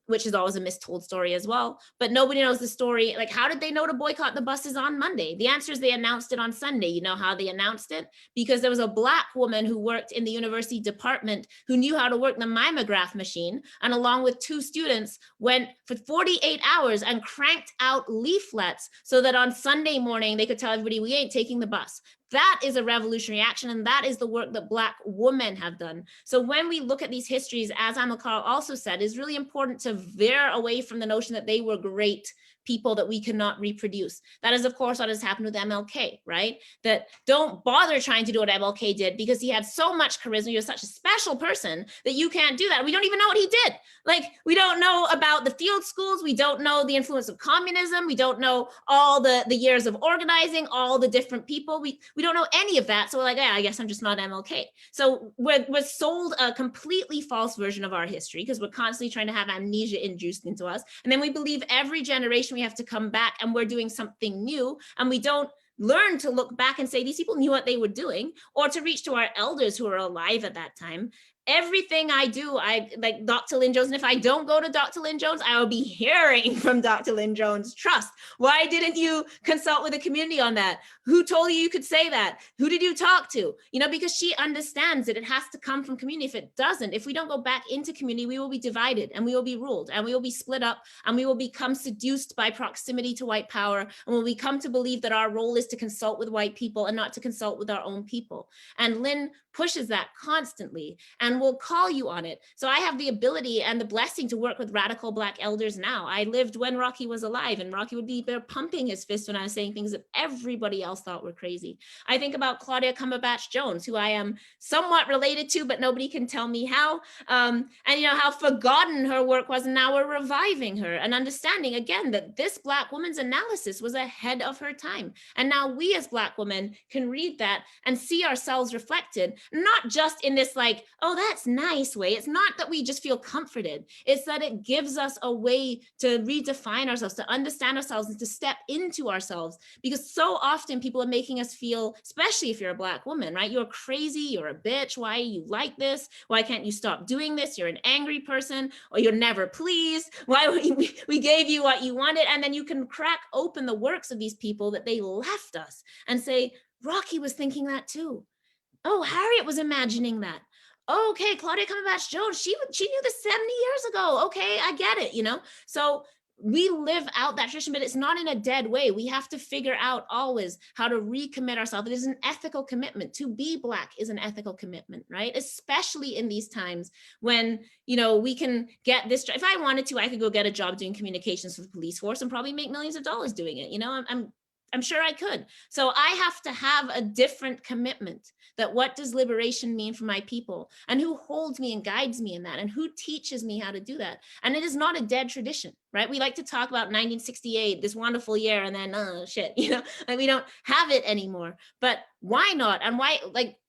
which is always a mistold story as well. But nobody knows the story. Like, how did they know to boycott the buses on Monday? The answer is they announced it on Sunday. You know how they announced it? Because there was a Black woman who worked in the university department who knew how to work the mimeograph machine, and along with 2 students went for 48 hours and cranked out leaflets so that on Sunday morning they could tell everybody, we ain't taking the bus. That is a revolutionary action, and that is the work that Black women have done. So when we look at these histories, as Amilcar also said, it's really important to veer away from the notion that they were great people that we cannot reproduce. That is, of course, what has happened with MLK, right? That don't bother trying to do what MLK did, because he had so much charisma, he was such a special person that you can't do that. We don't even know what he did. Like, we don't know about the field schools. We don't know the influence of communism. We don't know all the years of organizing, all the different people. We don't know any of that. So we're like, yeah, I guess I'm just not MLK. So we're sold a completely false version of our history, because we're constantly trying to have amnesia induced into us. And then we believe every generation we have to come back and we're doing something new, and we don't learn to look back and say these people knew what they were doing, or to reach to our elders who were alive at that time. Everything I do, I like Dr. Lynn Jones. And if I don't go to Dr. Lynn Jones, I will be hearing from Dr. Lynn Jones. Trust. Why didn't you consult with the community on that? Who told you could say that? Who did you talk to? Because she understands that it has to come from community. If it doesn't, if we don't go back into community, we will be divided, and we will be ruled, and we will be split up, and we will become seduced by proximity to white power. And when we come to believe that our role is to consult with white people and not to consult with our own people. And Lynn pushes that constantly. And and will call you on it. So I have the ability and the blessing to work with radical Black elders now. I lived when Rocky was alive, and Rocky would be there pumping his fist when I was saying things that everybody else thought were crazy. I think about Claudia Jones, who I am somewhat related to, but nobody can tell me how. And how forgotten her work was, and now we're reviving her and understanding again that this Black woman's analysis was ahead of her time. And now we as Black women can read that and see ourselves reflected, not just in this like, oh, that's nice way. It's not that we just feel comforted. It's that it gives us a way to redefine ourselves, to understand ourselves, and to step into ourselves. Because so often people are making us feel, especially if you're a Black woman, right? You're crazy, you're a bitch. Why are you like this? Why can't you stop doing this? You're an angry person, or you're never pleased. Why we gave you what you wanted. And then you can crack open the works of these people that they left us and say, Rocky was thinking that too. Oh, Harriet was imagining that. Oh, okay, Claudia Jones, she knew this 70 years ago. Okay, I get it, So we live out that tradition, but it's not in a dead way. We have to figure out always how to recommit ourselves. It is an ethical commitment. To be Black is an ethical commitment, right? Especially in these times when, we can get this. If I wanted to, I could go get a job doing communications for the police force and probably make millions of dollars doing it. I'm sure I could. So I have to have a different commitment that what does liberation mean for my people, and who holds me and guides me in that, and who teaches me how to do that. And it is not a dead tradition, right? We like to talk about 1968, this wonderful year, and then, shit, like we don't have it anymore. But why not? And why,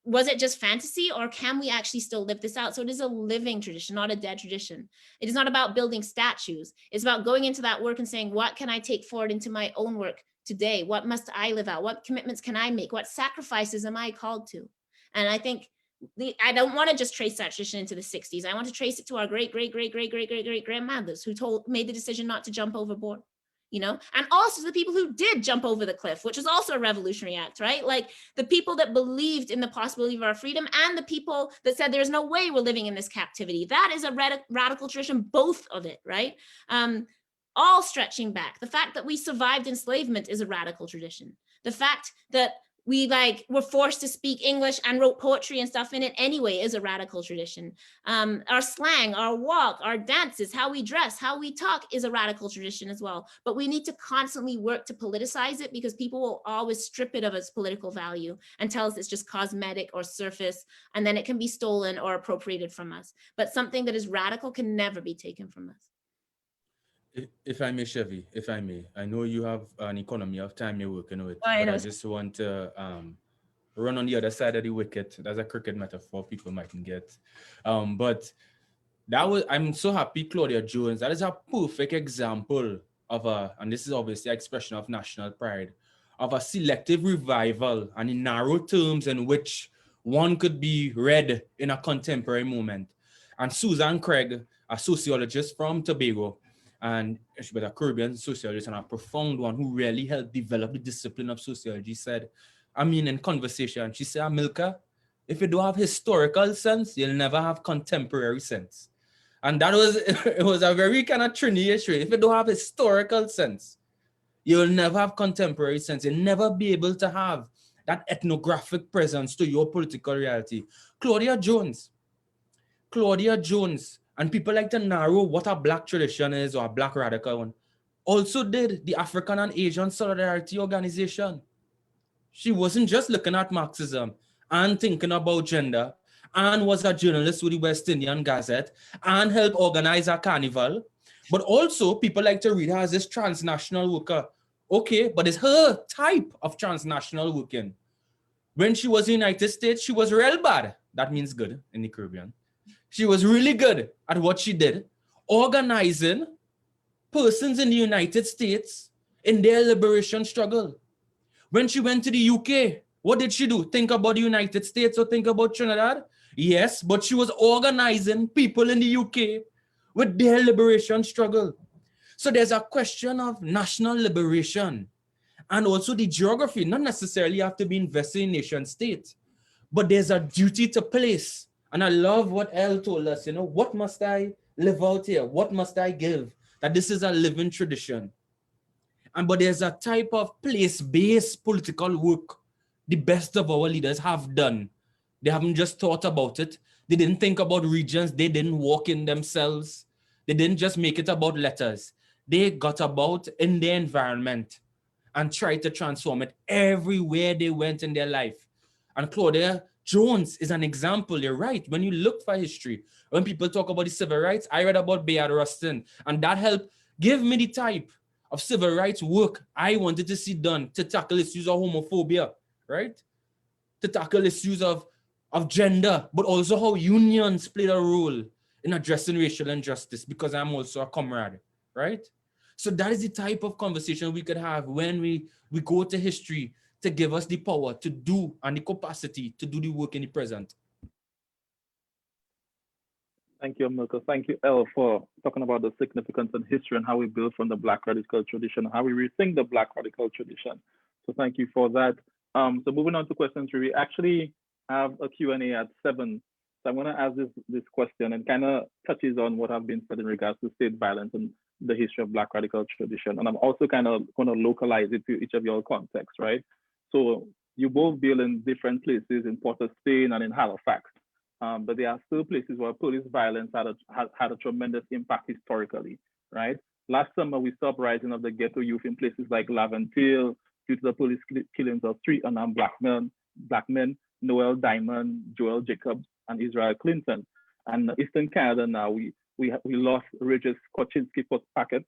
was it just fantasy, or can we actually still live this out? So it is a living tradition, not a dead tradition. It is not about building statues. It's about going into that work and saying, what can I take forward into my own work today? What must I live out? What commitments can I make? What sacrifices am I called to? And I think I don't want to just trace that tradition into the 60s. I want to trace it to our great grandmothers who made the decision not to jump overboard, and also the people who did jump over the cliff, which was also a revolutionary act, right? Like the people that believed in the possibility of our freedom, and the people that said there's no way we're living in this captivity. That is a radical tradition, both of it, right? All stretching back. The fact that we survived enslavement is a radical tradition. The fact that we were forced to speak English and wrote poetry and stuff in it anyway is a radical tradition. Our slang, our walk, our dances, how we dress, how we talk is a radical tradition as well. But we need to constantly work to politicize it, because people will always strip it of its political value and tell us it's just cosmetic or surface, and then it can be stolen or appropriated from us. But something that is radical can never be taken from us. If I may, Chevy, if I may, I know you have an economy of time you're working with, I but I just want to run on the other side of the wicket. That's a cricket metaphor people mightn't get. But I'm so happy, Claudia Jones, that is a perfect example of and this is obviously an expression of national pride, of a selective revival, and in narrow terms in which one could be read in a contemporary moment. And Susan Craig, a sociologist from Tobago, and she was a Caribbean sociologist and a profound one who really helped develop the discipline of sociology, said, in conversation, she said, Amilcar, if you don't have historical sense, you'll never have contemporary sense. And that it was a very kind of Trini issue. If you don't have historical sense, you'll never have contemporary sense. You'll never be able to have that ethnographic presence to your political reality. Claudia Jones, and people like to narrow what a Black tradition is, or a Black radical one, also did the African and Asian Solidarity Organization. She wasn't just looking at Marxism and thinking about gender, and was a journalist with the West Indian Gazette and helped organize a carnival. But also people like to read her as this transnational worker. Okay, but it's her type of transnational working. When she was in the United States, she was real bad. That means good in the Caribbean. She was really good at what she did, organizing persons in the United States in their liberation struggle. When she went to the UK, what did she do? Think about the United States or think about Trinidad? Yes, but she was organizing people in the UK with their liberation struggle. So there's a question of national liberation, and also the geography. Not necessarily have to be invested in nation state, but there's a duty to place. And I love what Elle told us, what must I live out here? What must I give? That this is a living tradition. But there's a type of place-based political work the best of our leaders have done. They haven't just thought about it. They didn't think about regions. They didn't walk in themselves. They didn't just make it about letters. They got about in their environment and tried to transform it everywhere they went in their life. And Claudia Jones is an example. You're right. When you look for history, when people talk about the civil rights, I read about Bayard Rustin, and that helped give me the type of civil rights work I wanted to see done to tackle issues of homophobia, right? To tackle issues of gender, but also how unions played a role in addressing racial injustice, because I'm also a comrade, right? So that is the type of conversation we could have when we go to history to give us the power to do and the capacity to do the work in the present. Thank you, Amilcar. Thank you, Elle, for talking about the significance and history and how we build from the Black radical tradition, how we rethink the Black radical tradition. So thank you for that. So moving on to question 3, we actually have a Q&A at 7. So I'm going to ask this question, and kind of touches on what have been said in regards to state violence and the history of Black radical tradition. And I'm also kind of going to localize it to each of your contexts, right? So you both deal in different places in Port of Spain and in Halifax. But there are still places where police violence had a tremendous impact historically, right? Last summer, we saw uprising of the ghetto youth in places like Laventille due to the police killings of 3 unarmed black men, Noel Diamond, Joel Jacobs, and Israel Clinton. And Eastern Canada now, we lost Regis Koczynski Packet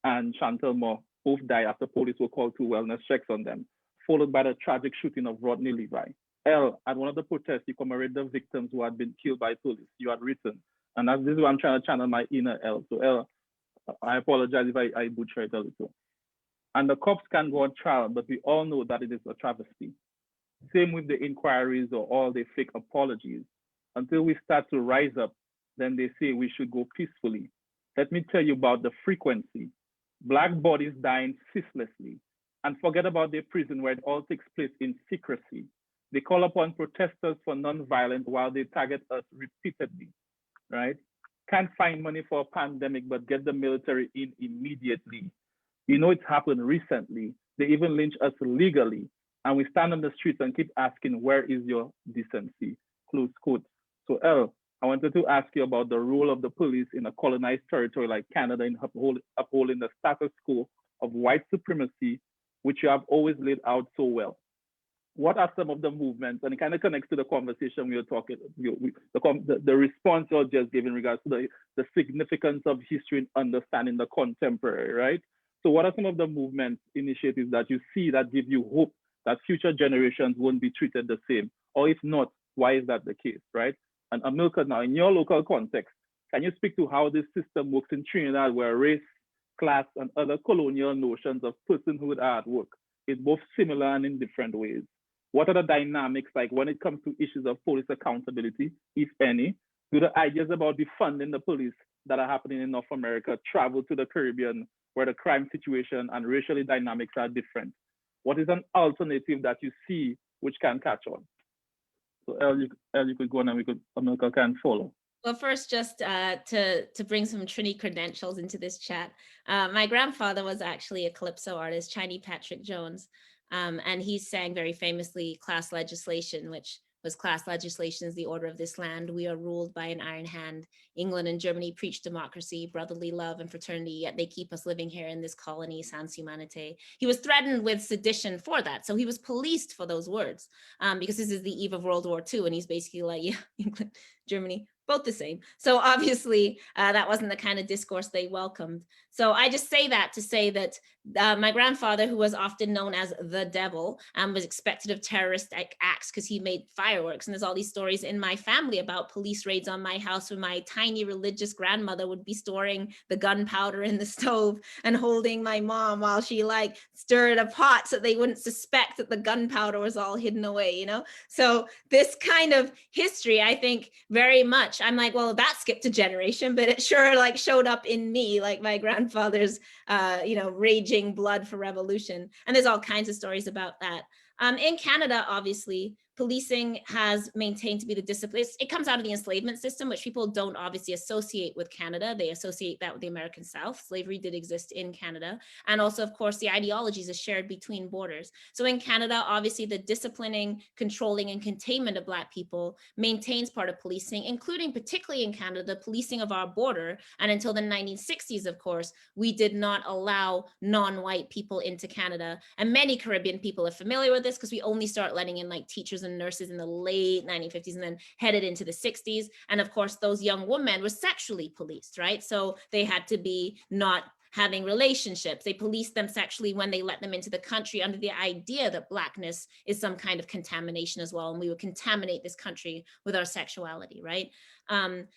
and Chantal Moore, both died after police were called to wellness checks on them, followed by the tragic shooting of Rodney Levi. Elle, at one of the protests, you commemorated the victims who had been killed by police. You had written, and this is why I'm trying to channel my inner Elle. So Elle, I apologize if I butcher it a little. And the cops can go on trial, but we all know that it is a travesty. Same with the inquiries or all the fake apologies. Until we start to rise up, then they say we should go peacefully. Let me tell you about the frequency. Black bodies dying ceaselessly, and forget about their prison where it all takes place in secrecy. They call upon protesters for non-violence while they target us repeatedly, right? Can't find money for a pandemic, but get the military in immediately. You know, it's happened recently. They even lynch us legally. And we stand on the streets and keep asking, where is your decency? Close quote. So Elle, I wanted to ask you about the role of the police in a colonized territory like Canada in upholding the status quo of white supremacy, which you have always laid out so well. What are some of the movements, and it kind of connects to the conversation we were talking, the response you just gave in regards to the significance of history and understanding the contemporary, right? So what are some of the movements, initiatives that you see that give you hope that future generations won't be treated the same? Or if not, why is that the case, right? And Amilcar, now in your local context, can you speak to how this system works in Trinidad, where race, class, and other colonial notions of personhood are at work? It's both similar and in different ways. What are the dynamics like when it comes to issues of police accountability, if any? Do the ideas about defunding the police that are happening in North America travel to the Caribbean, where the crime situation and racial dynamics are different? What is an alternative that you see which can catch on? So Elle, you could go on, and Amilcar can follow. Well, first, just to bring some Trini credentials into this chat, my grandfather was actually a calypso artist, Chinese Patrick Jones. And he sang very famously class legislation, which was class legislation is the order of this land. We are ruled by an iron hand. England and Germany preach democracy, brotherly love, and fraternity, yet they keep us living here in this colony, sans humanité. He was threatened with sedition for that. So he was policed for those words, because this is the eve of World War II. And he's basically like, yeah, England, Germany, both the same. So obviously that wasn't the kind of discourse they welcomed. So I just say that to say that my grandfather, who was often known as the devil, was expected of terroristic acts because he made fireworks. And there's all these stories in my family about police raids on my house when my tiny religious grandmother would be storing the gunpowder in the stove and holding my mom while she like stirred a pot so they wouldn't suspect that the gunpowder was all hidden away, you know? So this kind of history, I think very much, I'm like, well, that skipped a generation, but it sure like showed up in me, like my grandfather's, raging blood for revolution. And there's all kinds of stories about that. In Canada, obviously, policing has maintained to be the discipline. It comes out of the enslavement system, which people don't obviously associate with Canada. They associate that with the American South. Slavery did exist in Canada. And also, of course, the ideologies are shared between borders. So in Canada, obviously the disciplining, controlling, and containment of Black people maintains part of policing, including particularly in Canada, the policing of our border. And until the 1960s, of course, we did not allow non-white people into Canada. And many Caribbean people are familiar with this because we only start letting in like teachers and nurses in the late 1950s and then headed into the 60s. And of course, those young women were sexually policed, right? So they had to be not having relationships. They policed them sexually when they let them into the country under the idea that Blackness is some kind of contamination as well. And we would contaminate this country with our sexuality, right?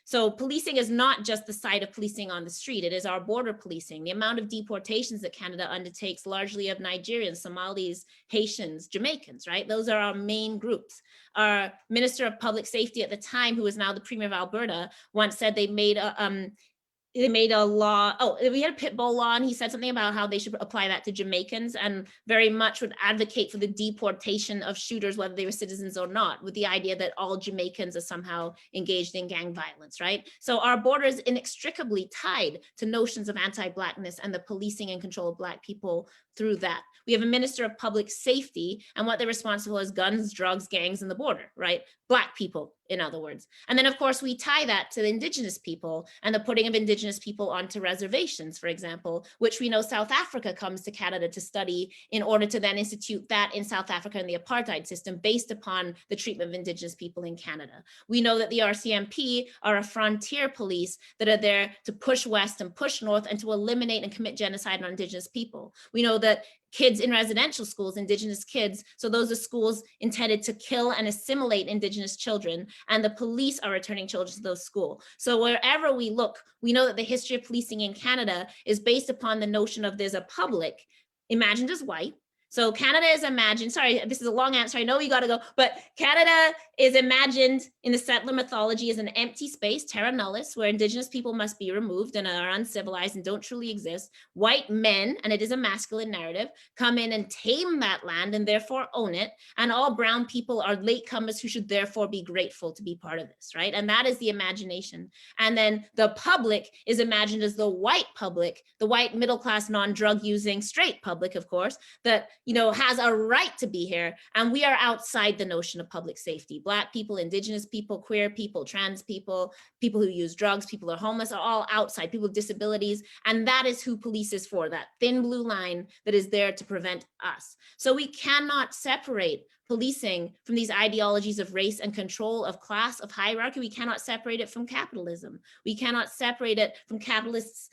So policing is not just the side of policing on the street, it is our border policing. The amount of deportations that Canada undertakes, largely of Nigerians, Somalis, Haitians, Jamaicans, right? Those are our main groups. Our Minister of Public Safety at the time, who is now the Premier of Alberta, once said they made a law. Oh, we had a pit bull law, and he said something about how they should apply that to Jamaicans, and very much would advocate for the deportation of shooters, whether they were citizens or not, with the idea that all Jamaicans are somehow engaged in gang violence, right? So our border is inextricably tied to notions of anti-Blackness and the policing and control of Black people through that. We have a Minister of Public Safety, and what they're responsible is guns, drugs, gangs, and the border, right? Black people, in other words. And then of course we tie that to the Indigenous people and the putting of Indigenous people onto reservations, for example, which we know South Africa comes to Canada to study in order to then institute that in South Africa and the apartheid system based upon the treatment of Indigenous people in Canada. We know that the RCMP are a frontier police that are there to push west and push north and to eliminate and commit genocide on Indigenous people. We know that kids in residential schools, Indigenous kids, so those are schools intended to kill and assimilate Indigenous children, and the police are returning children to those schools. So wherever we look, we know that the history of policing in Canada is based upon the notion of there's a public imagined as white. So Canada is imagined, sorry, this is a long answer, I know you gotta go, but Canada is imagined in the settler mythology as an empty space, terra nullis, where Indigenous people must be removed and are uncivilized and don't truly exist. White men, and it is a masculine narrative, come in and tame that land and therefore own it. And all brown people are latecomers who should therefore be grateful to be part of this, right? And that is the imagination. And then the public is imagined as the white public, the white middle-class, non-drug using straight public, of course, that has a right to be here. And we are outside the notion of public safety. Black people, Indigenous people, queer people, trans people, people who use drugs, people who are homeless are all outside, people with disabilities. And that is who police is for, that thin blue line that is there to prevent us. So we cannot separate policing from these ideologies of race and control, of class, of hierarchy. We cannot separate it from capitalism. We cannot separate it from capitalism's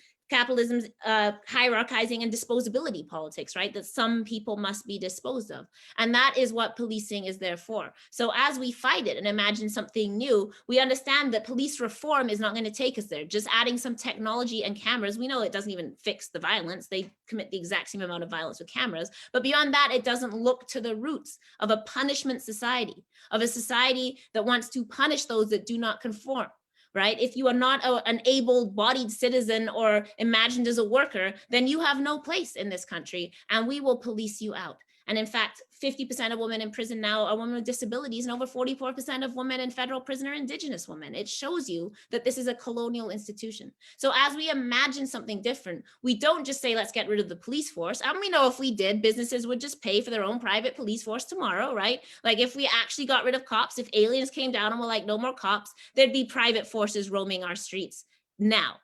hierarchizing and disposability politics, right? That some people must be disposed of. And that is what policing is there for. So as we fight it and imagine something new, we understand that police reform is not going to take us there. Just adding some technology and cameras, we know it doesn't even fix the violence. They commit the exact same amount of violence with cameras. But beyond that, it doesn't look to the roots of a punishment society, of a society that wants to punish those that do not conform. Right? If you are not an able-bodied citizen or imagined as a worker, then you have no place in this country, and we will police you out. And in fact, 50% of women in prison now are women with disabilities, and over 44% of women in federal prison are Indigenous women. It shows you that this is a colonial institution. So as we imagine something different, we don't just say, let's get rid of the police force. And we know if we did, businesses would just pay for their own private police force tomorrow, right? Like if we actually got rid of cops, if aliens came down and were like, no more cops, there'd be private forces roaming our streets now.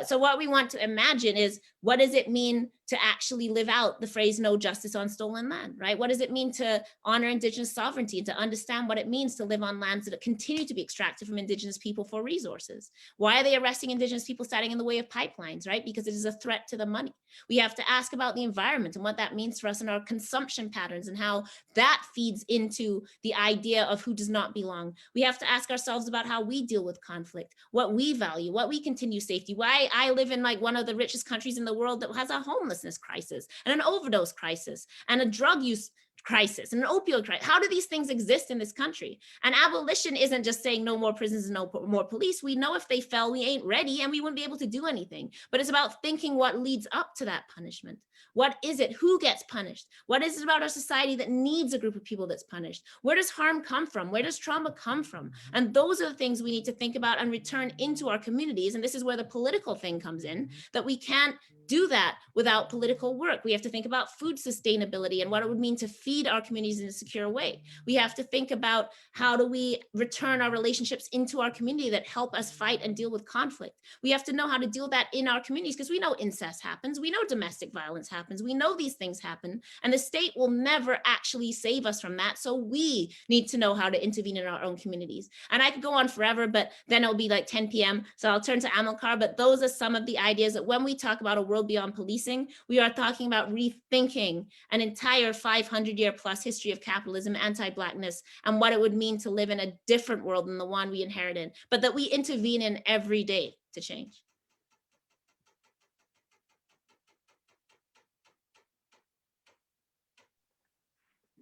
So what we want to imagine is, what does it mean to actually live out the phrase no justice on stolen land, right? What does it mean to honor Indigenous sovereignty and to understand what it means to live on lands that continue to be extracted from Indigenous people for resources? Why are they arresting Indigenous people standing in the way of pipelines, right? Because it is a threat to the money. We have to ask about the environment and what that means for us and our consumption patterns and how that feeds into the idea of who does not belong. We have to ask ourselves about how we deal with conflict, what we value, what we continue safety. Why I live in like one of the richest countries in the world that has a homelessness crisis and an overdose crisis and a drug use crisis and an opioid crisis. How do these things exist in this country? And abolition isn't just saying no more prisons and no more police. We know if they fell, we ain't ready and we wouldn't be able to do anything. But it's about thinking what leads up to that punishment. What is it? Who gets punished? What is it about our society that needs a group of people that's punished? Where does harm come from? Where does trauma come from? And those are the things we need to think about and return into our communities. And this is where the political thing comes in, that we can't do that without political work. We have to think about food sustainability and what it would mean to feed our communities in a secure way. We have to think about how do we return our relationships into our community that help us fight and deal with conflict. We have to know how to deal with that in our communities, because we know incest happens, we know domestic violence happens, we know these things happen, and the state will never actually save us from that. So we need to know how to intervene in our own communities. And I could go on forever, but then it'll be like 10 p.m. So I'll turn to Amilcar, but those are some of the ideas that when we talk about a world beyond policing, we are talking about rethinking an entire 500-year plus history of capitalism, anti-Blackness, and what it would mean to live in a different world than the one we inherited, but that we intervene in every day to change.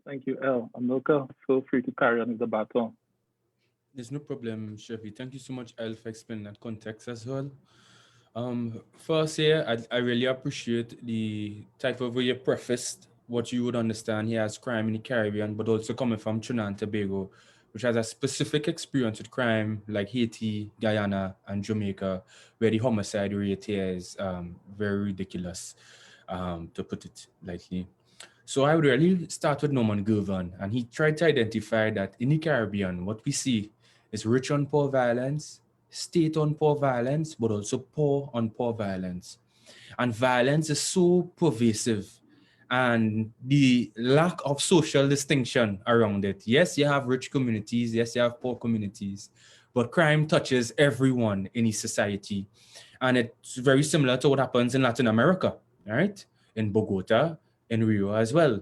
Thank you, El. Amilcar, feel free to carry on with the baton. There's no problem, Chevy. Thank you so much, El, for explaining that context as well. First here, I really appreciate the type of way you prefaced what you would understand here as crime in the Caribbean, but also coming from Trinidad and Tobago, which has a specific experience with crime like Haiti, Guyana, and Jamaica, where the homicide rate here is very ridiculous, to put it lightly. So I would really start with Norman Govan, and he tried to identify that in the Caribbean, what we see is rich on poor violence, state on poor violence, but also poor on poor violence. And violence is so pervasive, and the lack of social distinction around it. Yes, you have rich communities, yes, you have poor communities, but crime touches everyone in a society. And it's very similar to what happens in Latin America, right? In Bogota, in Rio as well.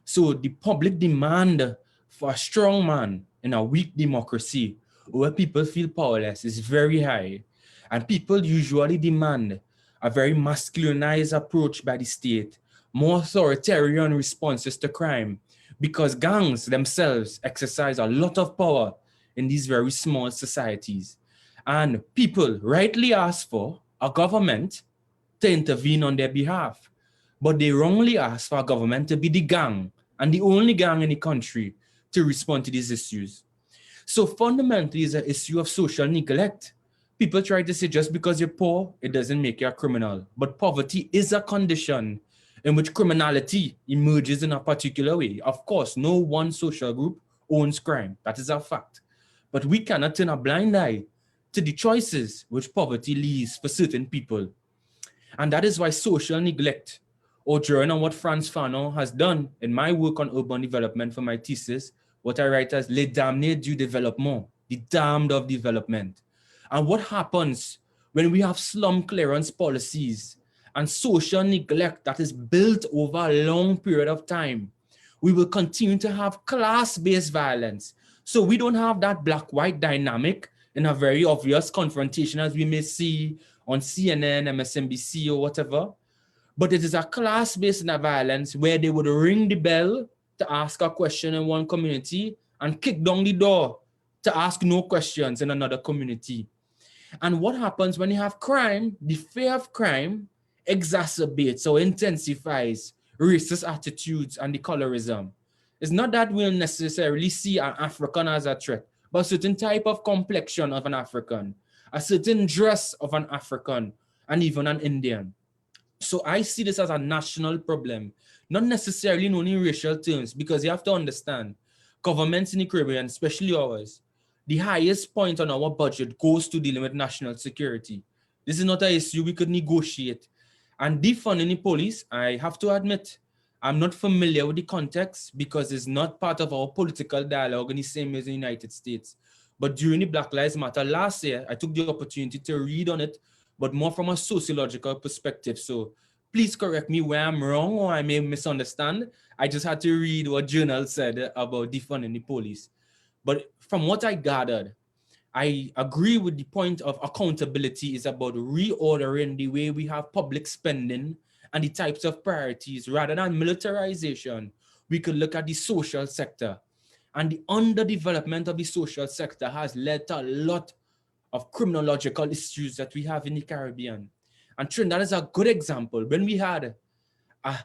So the public demand for a strong man in a weak democracy where people feel powerless is very high. And people usually demand a very masculinized approach by the state, more authoritarian responses to crime, because gangs themselves exercise a lot of power in these very small societies. And people rightly ask for a government to intervene on their behalf, but they wrongly ask for a government to be the gang and the only gang in the country to respond to these issues. So fundamentally, it's an issue of social neglect. People try to say just because you're poor, it doesn't make you a criminal. But poverty is a condition in which criminality emerges in a particular way. Of course, no one social group owns crime. That is a fact. But we cannot turn a blind eye to the choices which poverty leaves for certain people. And that is why social neglect, or drawing on what Frantz Fanon has done in my work on urban development for my thesis, what I write as Les Damnés du Développement, the damned of development. And what happens when we have slum clearance policies and social neglect that is built over a long period of time? We will continue to have class-based violence. So we don't have that black-white dynamic in a very obvious confrontation as we may see on CNN, MSNBC, or whatever. But it is a class-based violence where they would ring the bell to ask a question in one community and kick down the door to ask no questions in another community. And what happens when you have crime? The fear of crime exacerbates or intensifies racist attitudes and the colorism. It's not that we'll necessarily see an African as a threat, but a certain type of complexion of an African, a certain dress of an African, and even an Indian. So I see this as a national problem, not necessarily in only racial terms, because you have to understand, governments in the Caribbean, especially ours, the highest point on our budget goes to dealing with national security. This is not an issue we could negotiate. And defunding the police, I have to admit, I'm not familiar with the context because it's not part of our political dialogue in the same way as the United States. But during the Black Lives Matter last year, I took the opportunity to read on it, but more from a sociological perspective. So please correct me where I'm wrong or I may misunderstand. I just had to read what journals said about defunding the police. But from what I gathered, I agree with the point of accountability is about reordering the way we have public spending and the types of priorities rather than militarization, We could look at the social sector. And the underdevelopment of the social sector has led to a lot of criminological issues that we have in the Caribbean. And Trinidad is a good example. When we had an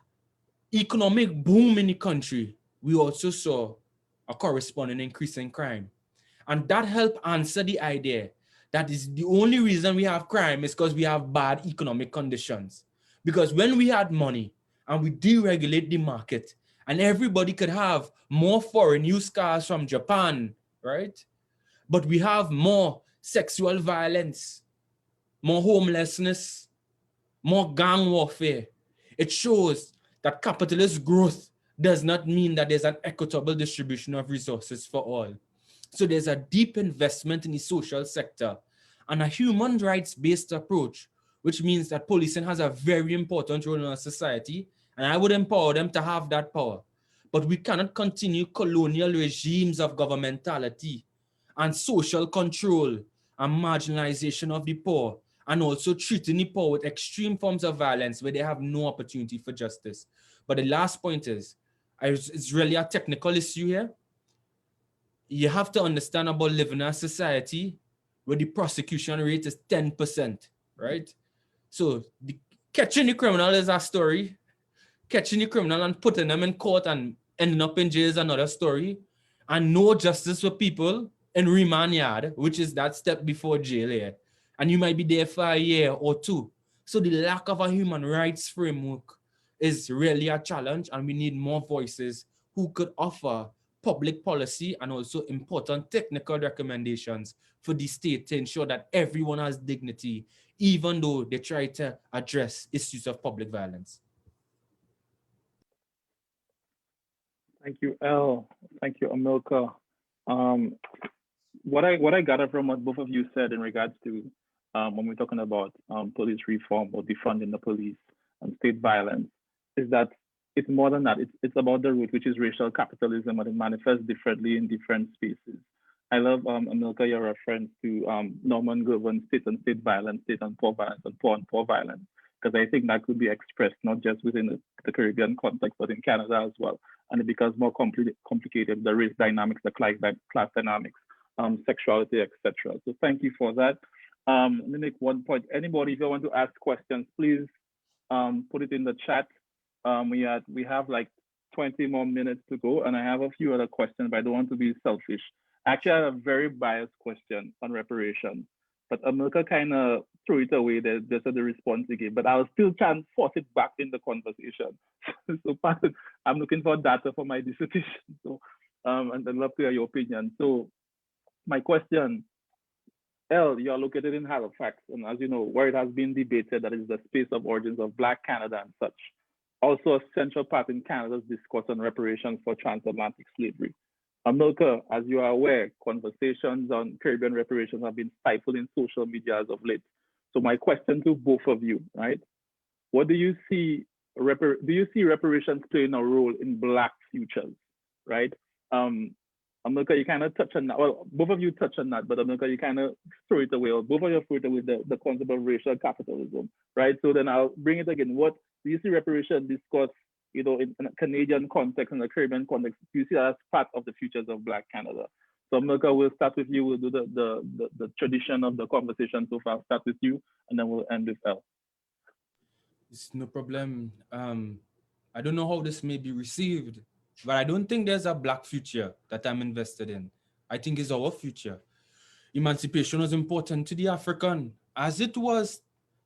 economic boom in the country, we also saw a corresponding increase in crime. And that helped answer the idea that is the only reason we have crime is because we have bad economic conditions. Because when we had money and we deregulate the market and everybody could have more foreign used cars from Japan, right? But we have more sexual violence, more homelessness, more gang warfare. It shows that capitalist growth does not mean that there's an equitable distribution of resources for all. So there's a deep investment in the social sector and a human rights-based approach, which means that policing has a very important role in our society, and I would empower them to have that power. But we cannot continue colonial regimes of governmentality and social control and marginalization of the poor, and also treating the poor with extreme forms of violence where they have no opportunity for justice. But the last point is, it's really a technical issue here. You have to understand about living in a society where the prosecution rate is 10%, right? So catching the criminal is a story. Catching the criminal and putting them in court and ending up in jail is another story. And no justice for people in remand yard, which is that step before jail here. And you might be there for a year or two. So the lack of a human rights framework is really a challenge, and we need more voices who could offer public policy and also important technical recommendations for the state to ensure that everyone has dignity, even though they try to address issues of public violence. Thank you, El. Thank you, Amilcar. What I gathered from what both of you said in regards to when we're talking about police reform or defunding the police and state violence is that it's more than that. It's about the root, which is racial capitalism, and it manifests differently in different spaces. I love, Amilcar, your reference to Norman Govan's state and state violence, state and poor violence, and poor violence, because I think that could be expressed not just within the Caribbean context, but in Canada as well. And it becomes more complicated, the race dynamics, the class dynamics, sexuality, etc. So thank you for that. Let me make one point. Anybody, if you want to ask questions, please put it in the chat. We have like 20 more minutes to go, and I have a few other questions, but I don't want to be selfish. Actually, I have a very biased question on reparations, but Amilcar kind of threw it away there, just at the response he gave, but I'll still try and force it back in the conversation. So I'm looking for data for my dissertation. So, and I'd love to hear your opinion. So my question, El, you are located in Halifax, and as you know, where it has been debated that is the space of origins of Black Canada and such. Also a central part in Canada's discourse on reparations for transatlantic slavery. Amilcar, as you are aware, conversations on Caribbean reparations have been stifled in social media as of late. So my question to both of you, right? What do you see, do you see reparations playing a role in Black futures, right? Amilcar, you kind of touch on that. Well, both of you touch on that, but Amilcar, you kind of throw it away, or both of you throw it away, the concept of racial capitalism, right? So then I'll bring it again. What do you see reparation discussed, you know, in a Canadian context, in a Caribbean context? Do you see that as part of the futures of Black Canada? So Amilcar, we'll start with you. We'll do the tradition of the conversation so far. I'll start with you, and then we'll end with El. It's no problem. I don't know how this may be received, but I don't think there's a Black future that I'm invested in. I think it's our future. Emancipation was important to the African, as it was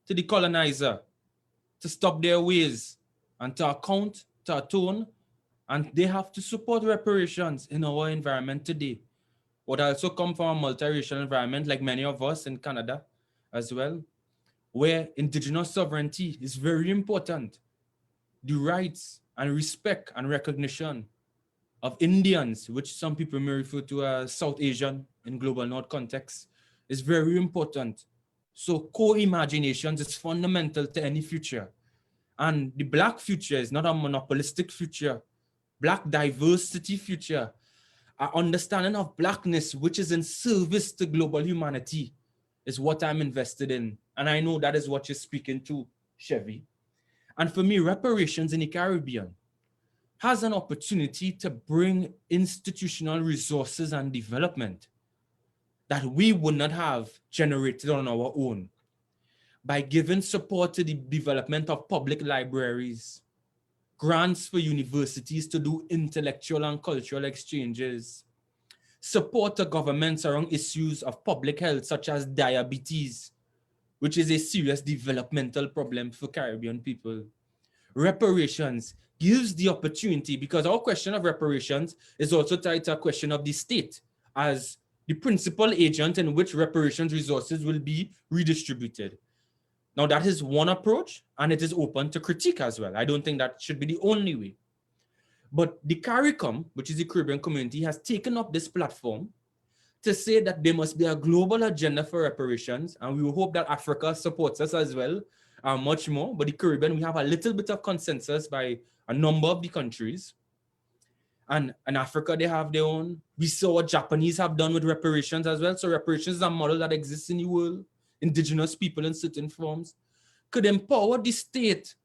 to the colonizer, to stop their ways and to account, to atone, and they have to support reparations in our environment today. But I also come from a multiracial environment, like many of us in Canada as well, where indigenous sovereignty is very important. The rights and respect and recognition of Indians, which some people may refer to as South Asian in global North context, is very important. So co-imagination is fundamental to any future. And the Black future is not a monopolistic future. Black diversity future, an understanding of Blackness, which is in service to global humanity, is what I'm invested in. And I know that is what you're speaking to, Chevy. And for me, reparations in the Caribbean has an opportunity to bring institutional resources and development that we would not have generated on our own by giving support to the development of public libraries, grants for universities to do intellectual and cultural exchanges, support to governments around issues of public health such as diabetes, which is a serious developmental problem for Caribbean people. Reparations gives the opportunity, because our question of reparations is also tied to a question of the state as the principal agent in which reparations resources will be redistributed. Now that is one approach, and it is open to critique as well. I don't think that should be the only way. But the CARICOM, which is the Caribbean community, has taken up this platform to say that there must be a global agenda for reparations, and we hope that Africa supports us as well, much more. But the Caribbean, we have a little bit of consensus by a number of the countries. And in Africa, they have their own. We saw what Japanese have done with reparations as well. So reparations is a model that exists in the world. Indigenous people in certain forms could empower the state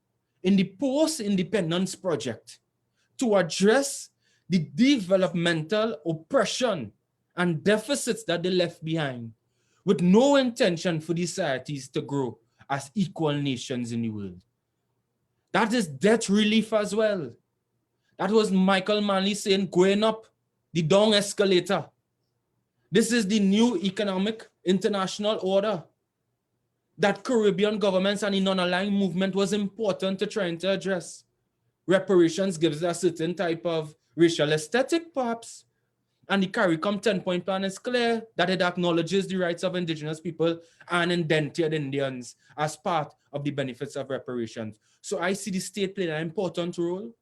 in the post-independence project to address the developmental oppression and deficits that they left behind, with no intention for these societies to grow as equal nations in the world. That is debt relief as well. That was Michael Manley saying, going up the down escalator. This is the new economic international order that Caribbean governments and the non-aligned movement was important to trying to address. Reparations gives a certain type of racial aesthetic, perhaps. And the CARICOM 10-point plan is clear that it acknowledges the rights of indigenous people and indentured Indians as part of the benefits of reparations. So I see the state playing an important role,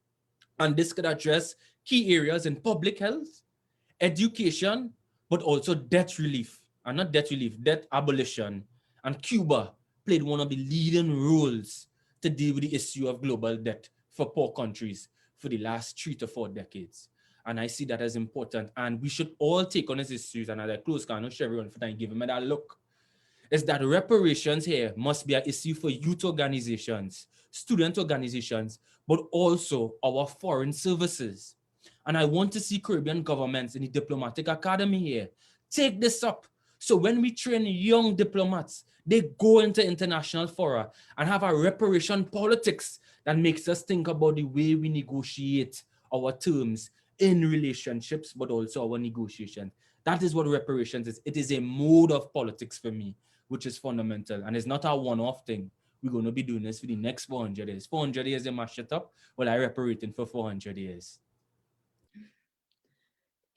and this could address key areas in public health, education, but also debt relief, and not debt relief, debt abolition. And Cuba played one of the leading roles to deal with the issue of global debt for poor countries for the last 3 to 4 decades. And I see that as important. And we should all take on these issues. And as I close, I know everyone for time giving me that look, is that reparations here must be an issue for youth organizations, student organizations, but also our foreign services. And I want to see Caribbean governments in the diplomatic academy here take this up. So when we train young diplomats, they go into international fora and have a reparation politics that makes us think about the way we negotiate our terms in relationships, but also our negotiations. That is what reparations is. It is a mode of politics for me, which is fundamental. And it's not a one-off thing. We're going to be doing this for the next 400 years. 400 years they mash it up. Well, I reparating for 400 years.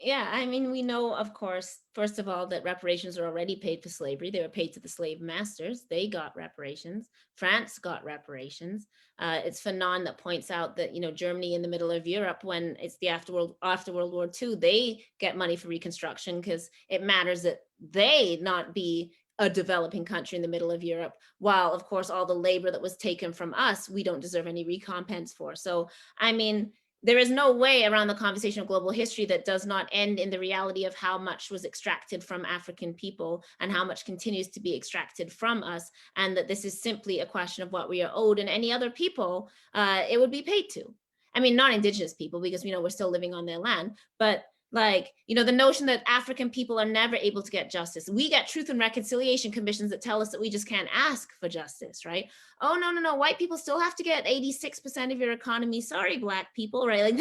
Yeah, I mean, we know, of course, first of all, that reparations are already paid for slavery. They were paid to the slave masters. They got reparations. France got reparations. It's Fanon that points out that, you know, Germany in the middle of Europe, when it's the after World War II, they get money for reconstruction because it matters that they not be a developing country in the middle of Europe, while, of course, all the labor that was taken from us, we don't deserve any recompense for. So, I mean, there is no way around the conversation of global history that does not end in the reality of how much was extracted from African people and how much continues to be extracted from us, and that this is simply a question of what we are owed, and any other people it would be paid to. I mean, not indigenous people, because we know we're still living on their land, but like, you know, the notion that African people are never able to get justice. We get truth and reconciliation commissions that tell us that we just can't ask for justice, right? Oh, no, white people still have to get 86% of your economy. Sorry, Black people, right? Like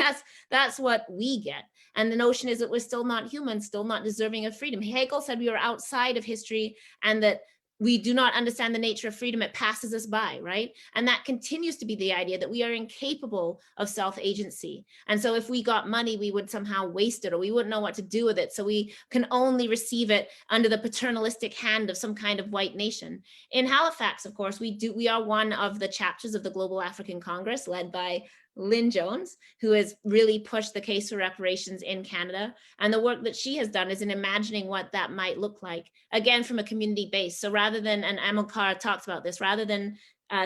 that's what we get. And the notion is that we're still not human, still not deserving of freedom. Hegel said we were outside of history and that we do not understand the nature of freedom. It passes us by, right? And that continues to be the idea that we are incapable of self-agency. And so if we got money, we would somehow waste it, or we wouldn't know what to do with it. So we can only receive it under the paternalistic hand of some kind of white nation. In Halifax, of course, we are one of the chapters of the Global African Congress, led by Lynn Jones, who has really pushed the case for reparations in Canada. And the work that she has done is in imagining what that might look like, again, from a community base. So rather than, and Amilcar talks about this, rather than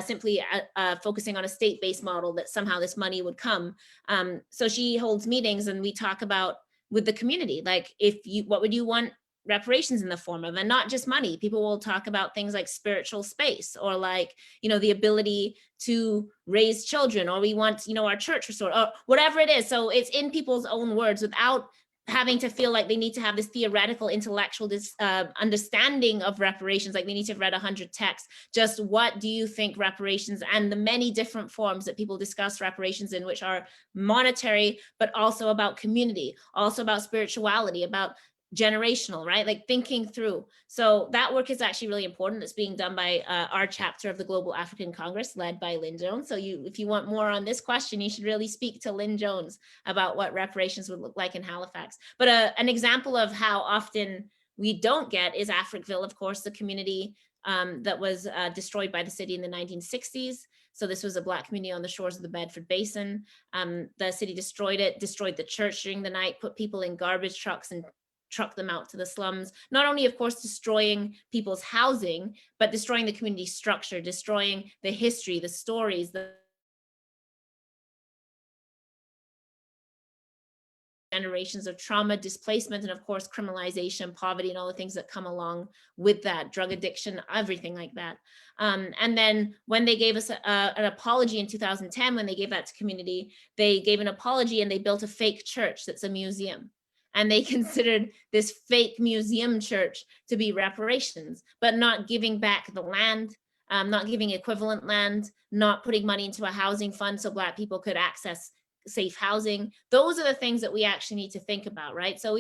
simply focusing on a state-based model that somehow this money would come. So she holds meetings and we talk about with the community, like what would you want reparations in the form of, and not just money. People will talk about things like spiritual space, or like, you know, the ability to raise children, or we want, you know, our church restored, or whatever it is. So it's in people's own words without having to feel like they need to have this theoretical intellectual understanding of reparations, like they need to have read 100 texts. Just what do you think reparations, and the many different forms that people discuss reparations in, which are monetary, but also about community, also about spirituality, about generational, right? Like thinking through. So that work is actually really important. It's being done by our chapter of the Global African Congress, led by Lynn Jones. So if you want more on this question, you should really speak to Lynn Jones about what reparations would look like in Halifax. But an example of how often we don't get is Africville, of course, the community that was destroyed by the city in the 1960s. So this was a Black community on the shores of the Bedford Basin. The city destroyed it, destroyed the church during the night, put people in garbage trucks and truck them out to the slums. Not only, of course, destroying people's housing, but destroying the community structure, destroying the history, the stories, the generations of trauma, displacement, and of course, criminalization, poverty, and all the things that come along with that, drug addiction, everything like that. And then when they gave us an apology in 2010, when they gave that to community, they gave an apology and they built a fake church that's a museum. And they considered this fake museum church to be reparations, but not giving back the land, not giving equivalent land, not putting money into a housing fund so Black people could access safe housing. Those are the things that we actually need to think about, right? So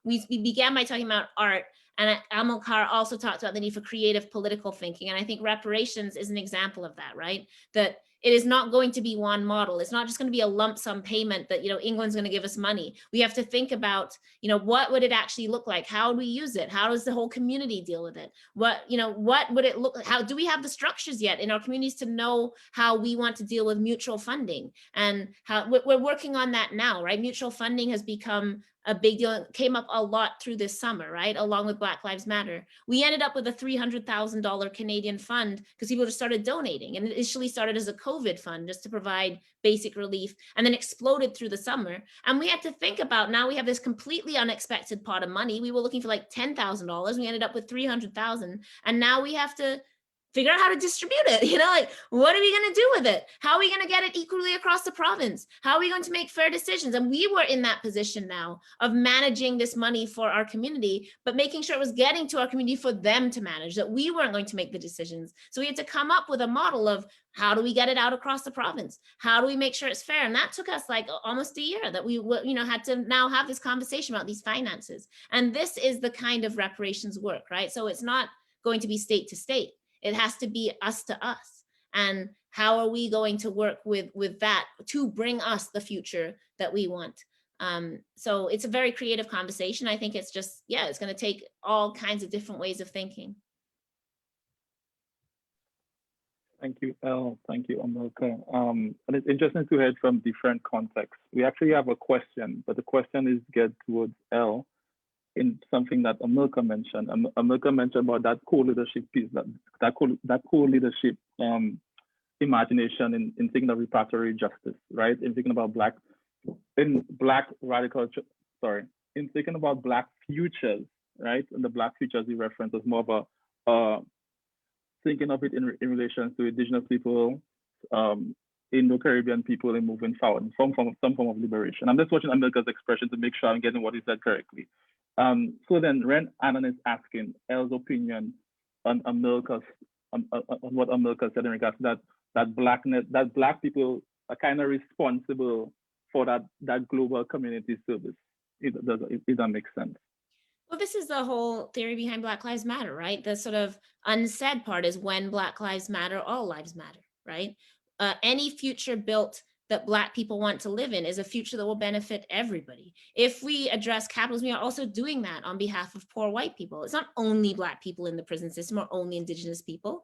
we began by talking about art, and Amilcar also talked about the need for creative political thinking. And I think reparations is an example of that, right? That it is not going to be one model. It's not just going to be a lump sum payment that, you know, England's going to give us money. We have to think about, you know, what would it actually look like? How do we use it? How does the whole community deal with it? What would it look like? How do we have the structures yet in our communities to know how we want to deal with mutual funding? And how we're working on that now, right? Mutual funding has become a big deal. It came up a lot through this summer, right? Along with Black Lives Matter. We ended up with a $300,000 Canadian fund because people just started donating. And it initially started as a COVID fund just to provide basic relief, and then exploded through the summer. And we had to think about, now we have this completely unexpected pot of money. We were looking for like $10,000. We ended up with 300,000. And now we have to figure out how to distribute it. You know, like, what are we going to do with it? How are we going to get it equally across the province? How are we going to make fair decisions? And we were in that position now of managing this money for our community, but making sure it was getting to our community for them to manage, that we weren't going to make the decisions. So we had to come up with a model of, how do we get it out across the province? How do we make sure it's fair? And that took us like almost a year that we, you know, had to now have this conversation about these finances. And this is the kind of reparations work, right? So it's not going to be state to state. It has to be us to us. And how are we going to work with that to bring us the future that we want? So it's a very creative conversation. I think it's just, yeah, it's going to take all kinds of different ways of thinking. Thank you, Elle. Thank you, Amilcar. And it's interesting to hear from different contexts. We actually have a question, but the question is geared towards Elle in something that Amilcar mentioned. Amilcar mentioned about that co-leadership piece, that co-leadership imagination in thinking of reparatory justice, right? In thinking about Black futures, right? And the Black futures he referenced was more about thinking of it in relation to Indigenous people, Indo-Caribbean people, in moving forward from some form of liberation. I'm just watching Amilcar's expression to make sure I'm getting what he said correctly. So then Ren Annan is asking Elle's opinion on Amilcar's on what Amilcar said in regards to that Black people are kind of responsible for that global community service. If that makes sense. Well, this is the whole theory behind Black Lives Matter, right? The sort of unsaid part is, when Black Lives matter, all lives matter, right? Any future built that Black people want to live in is a future that will benefit everybody. If we address capitalism, we are also doing that on behalf of poor white people. It's not only Black people in the prison system or only Indigenous people.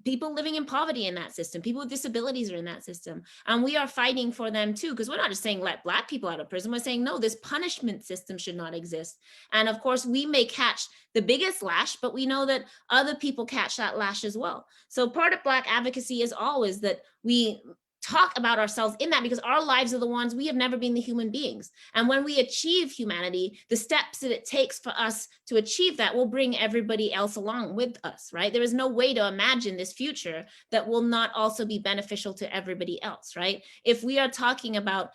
People living in poverty in that system, people with disabilities are in that system. And we are fighting for them too, because we're not just saying let Black people out of prison, we're saying no, this punishment system should not exist. And of course, we may catch the biggest lash, but we know that other people catch that lash as well. So part of Black advocacy is always that we talk about ourselves in that, because our lives are the ones, we have never been the human beings. And when we achieve humanity, the steps that it takes for us to achieve that will bring everybody else along with us, right? There is no way to imagine this future that will not also be beneficial to everybody else, right? If we are talking about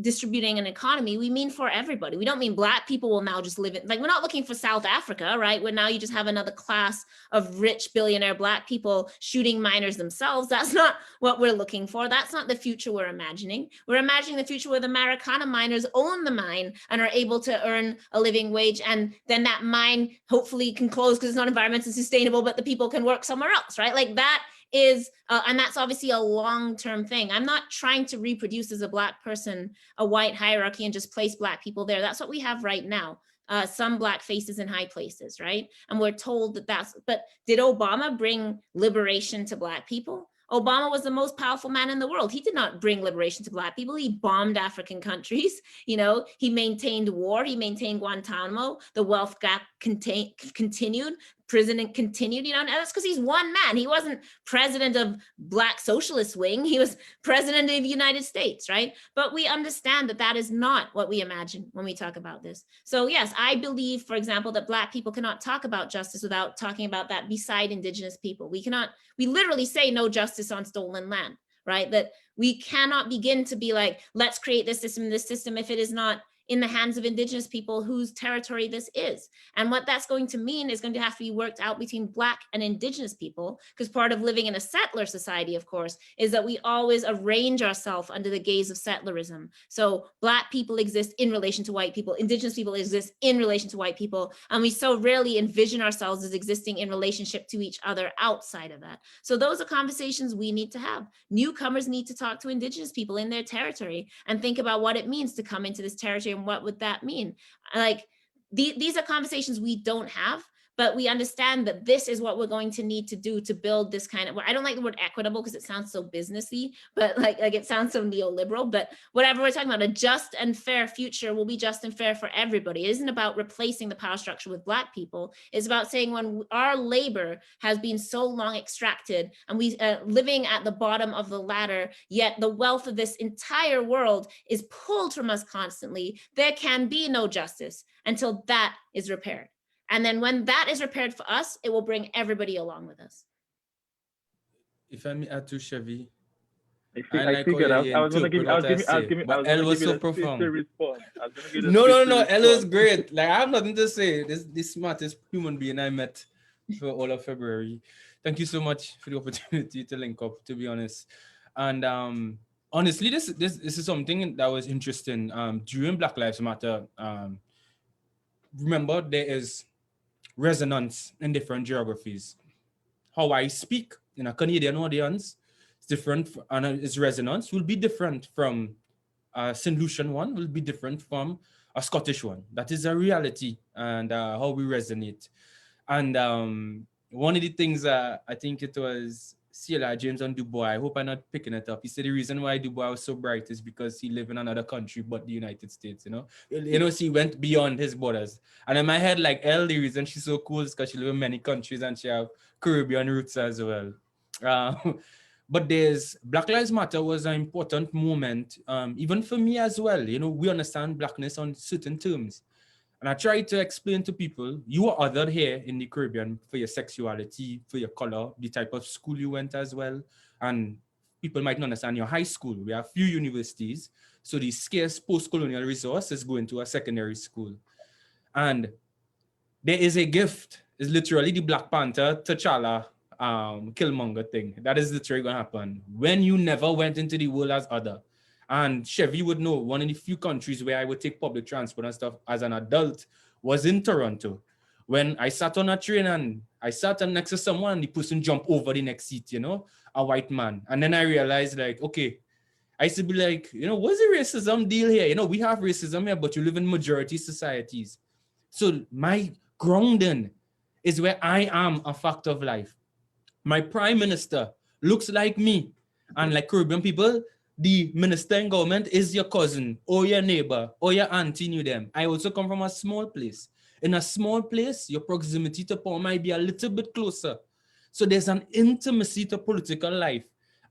distributing an economy, we mean for everybody. We don't mean Black people will now just live in, like, we're not looking for South Africa, right? Where now you just have another class of rich billionaire Black people shooting miners themselves. That's not what we're looking for. That's not the future we're imagining. We're imagining the future where the Marikana miners own the mine and are able to earn a living wage. And then that mine hopefully can close because it's not environmentally sustainable, but the people can work somewhere else, right? Like that is, and that's obviously a long-term thing. I'm not trying to reproduce as a Black person a white hierarchy and just place Black people there. That's what we have right now. Some Black faces in high places, right? And we're told that that's, but did Obama bring liberation to Black people? Obama was the most powerful man in the world. He did not bring liberation to Black people. He bombed African countries. You know, he maintained war. He maintained Guantanamo. The wealth gap continued. Prison continued, you know, and that's because he's one man. He wasn't president of Black socialist wing. He was president of the United States, right? But we understand that that is not what we imagine when we talk about this. So yes, I believe, for example, that Black people cannot talk about justice without talking about that beside Indigenous people. We literally say no justice on stolen land, right? That we cannot begin to be like, let's create this system if it is not in the hands of Indigenous people whose territory this is. And what that's going to mean is going to have to be worked out between Black and Indigenous people, because part of living in a settler society, of course, is that we always arrange ourselves under the gaze of settlerism. So Black people exist in relation to white people, Indigenous people exist in relation to white people, and we so rarely envision ourselves as existing in relationship to each other outside of that. So those are conversations we need to have. Newcomers need to talk to Indigenous people in their territory and think about what it means to come into this territory and what would that mean? Like, these are conversations we don't have, but we understand that this is what we're going to need to do to build this kind of, I don't like the word equitable because it sounds so businessy, but like it sounds so neoliberal, but whatever we're talking about, a just and fair future will be just and fair for everybody. It isn't about replacing the power structure with Black people. It's about saying when our labor has been so long extracted and we living at the bottom of the ladder, yet the wealth of this entire world is pulled from us constantly, there can be no justice until that is repaired. And then when that is repaired for us, it will bring everybody along with us. If I may add to Chevy, I figured I was going to give you the space to respond. No, Ella is great. Like, I have nothing to say. This the smartest human being I met for all of February. Thank you so much for the opportunity to link up, to be honest. And honestly, this is something that was interesting. During Black Lives Matter, remember, there is resonance in different geographies. How I speak in a Canadian audience is different, and its resonance will be different from a St. Lucian one, will be different from a Scottish one. That is a reality, and how we resonate. And one of the things I think it was C.L.I. James on Du Bois, I hope I'm not picking it up. He said the reason why Du Bois was so bright is because he lived in another country but the United States, you know? So he went beyond his borders. And in my head, like, Elle, the reason she's so cool is because she lives in many countries and she have Caribbean roots as well. But Black Lives Matter was an important moment, even for me as well. You know, we understand Blackness on certain terms. And I try to explain to people, you are othered here in the Caribbean for your sexuality, for your color, the type of school you went as well. And people might not understand your high school. We have few universities. So the scarce post-colonial resource is going to a secondary school. And there is a gift. It's literally the Black Panther, T'Challa, Killmonger thing. That is literally going to happen when you never went into the world as other. And Chevy would know, one of the few countries where I would take public transport and stuff as an adult was in Toronto. When I sat on a train and I sat next to someone and the person jumped over the next seat, you know, a white man. And then I realized, like, okay, I used to be like, you know, what's the racism deal here? You know, we have racism here, but you live in majority societies. So my grounding is where I am a fact of life. My prime minister looks like me, and like Caribbean people, the minister in government is your cousin or your neighbor or your auntie knew them. I also come from a small place. In a small place, your proximity to power might be a little bit closer. So there's an intimacy to political life.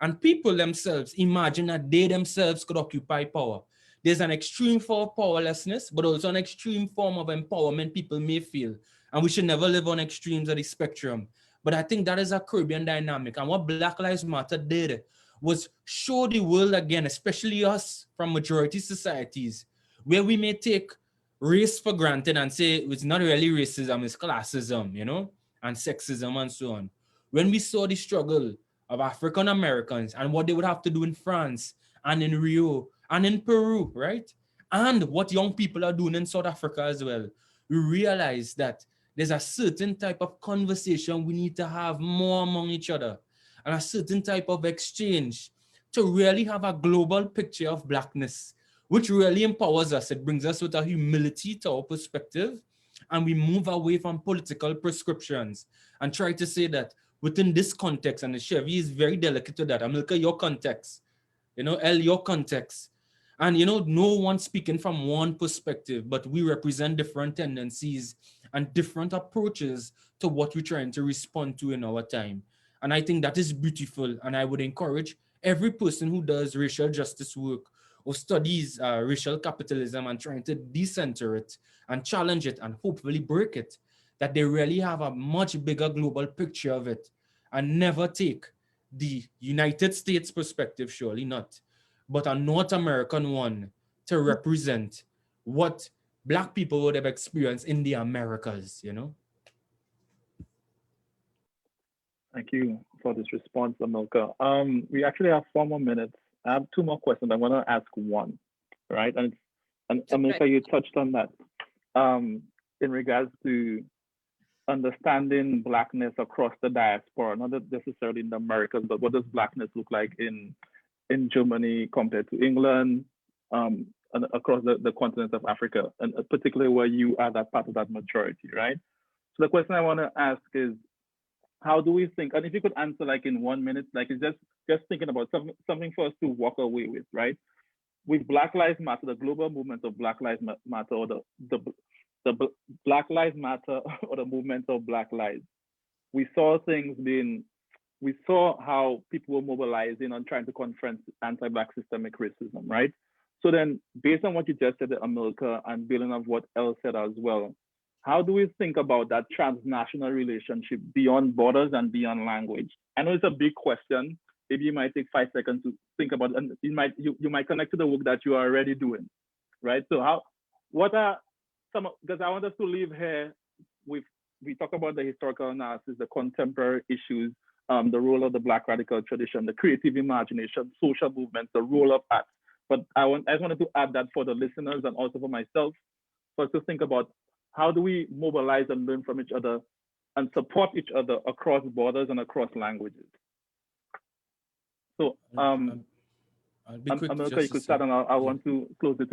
And people themselves imagine that they themselves could occupy power. There's an extreme form of powerlessness, but also an extreme form of empowerment people may feel. And we should never live on extremes of the spectrum. But I think that is a Caribbean dynamic. And what Black Lives Matter did was show the world again, especially us from majority societies, where we may take race for granted and say it's not really racism, it's classism, you know, and sexism and so on. When we saw the struggle of African Americans and what they would have to do in France and in Rio and in Peru, right? And what young people are doing in South Africa as well, we realize that there's a certain type of conversation we need to have more among each other and a certain type of exchange to really have a global picture of Blackness, which really empowers us. It brings us with a humility to our perspective, and we move away from political prescriptions and try to say that within this context, and the Chevy is very delicate to that. Amilcar, your context, you know, El, your context. And, you know, no one speaking from one perspective, but we represent different tendencies and different approaches to what we're trying to respond to in our time. And I think that is beautiful. And I would encourage every person who does racial justice work or studies racial capitalism and trying to decenter it and challenge it and hopefully break it, that they really have a much bigger global picture of it and never take the United States perspective, surely not, but a North American one to represent what Black people would have experienced in the Americas, you know? Thank you for this response, Amilcar. We actually have 4 more minutes. I have 2 more questions. I'm going to ask one, right? And Amilcar, you touched on that in regards to understanding Blackness across the diaspora, not necessarily in the Americas, but what does Blackness look like in Germany compared to England, and across the continent of Africa, and particularly where you are that part of that majority, right? So the question I want to ask is, how do we think, and if you could answer like in 1 minute, like it's just thinking about something for us to walk away with, right? With Black Lives Matter, the global movement of Black Lives Matter, or the Black Lives Matter or the movement of Black Lives, we saw how people were mobilizing and trying to confront anti-Black systemic racism, right? So then, based on what you just said, Amilcar, and building on what Elle said as well, how do we think about that transnational relationship beyond borders and beyond language? I know it's a big question. Maybe you might take 5 seconds to think about it, and you might connect to the work that you are already doing, right? So what are some, because I want us to leave here with, we talk about the historical analysis, the contemporary issues, the role of the Black radical tradition, the creative imagination, social movements, the role of art. But I just wanted to add that for the listeners and also for myself, for us to think about how do we mobilize and learn from each other and support each other across borders and across languages. So I'll be quick. Amilcar, you could start, and I want to close it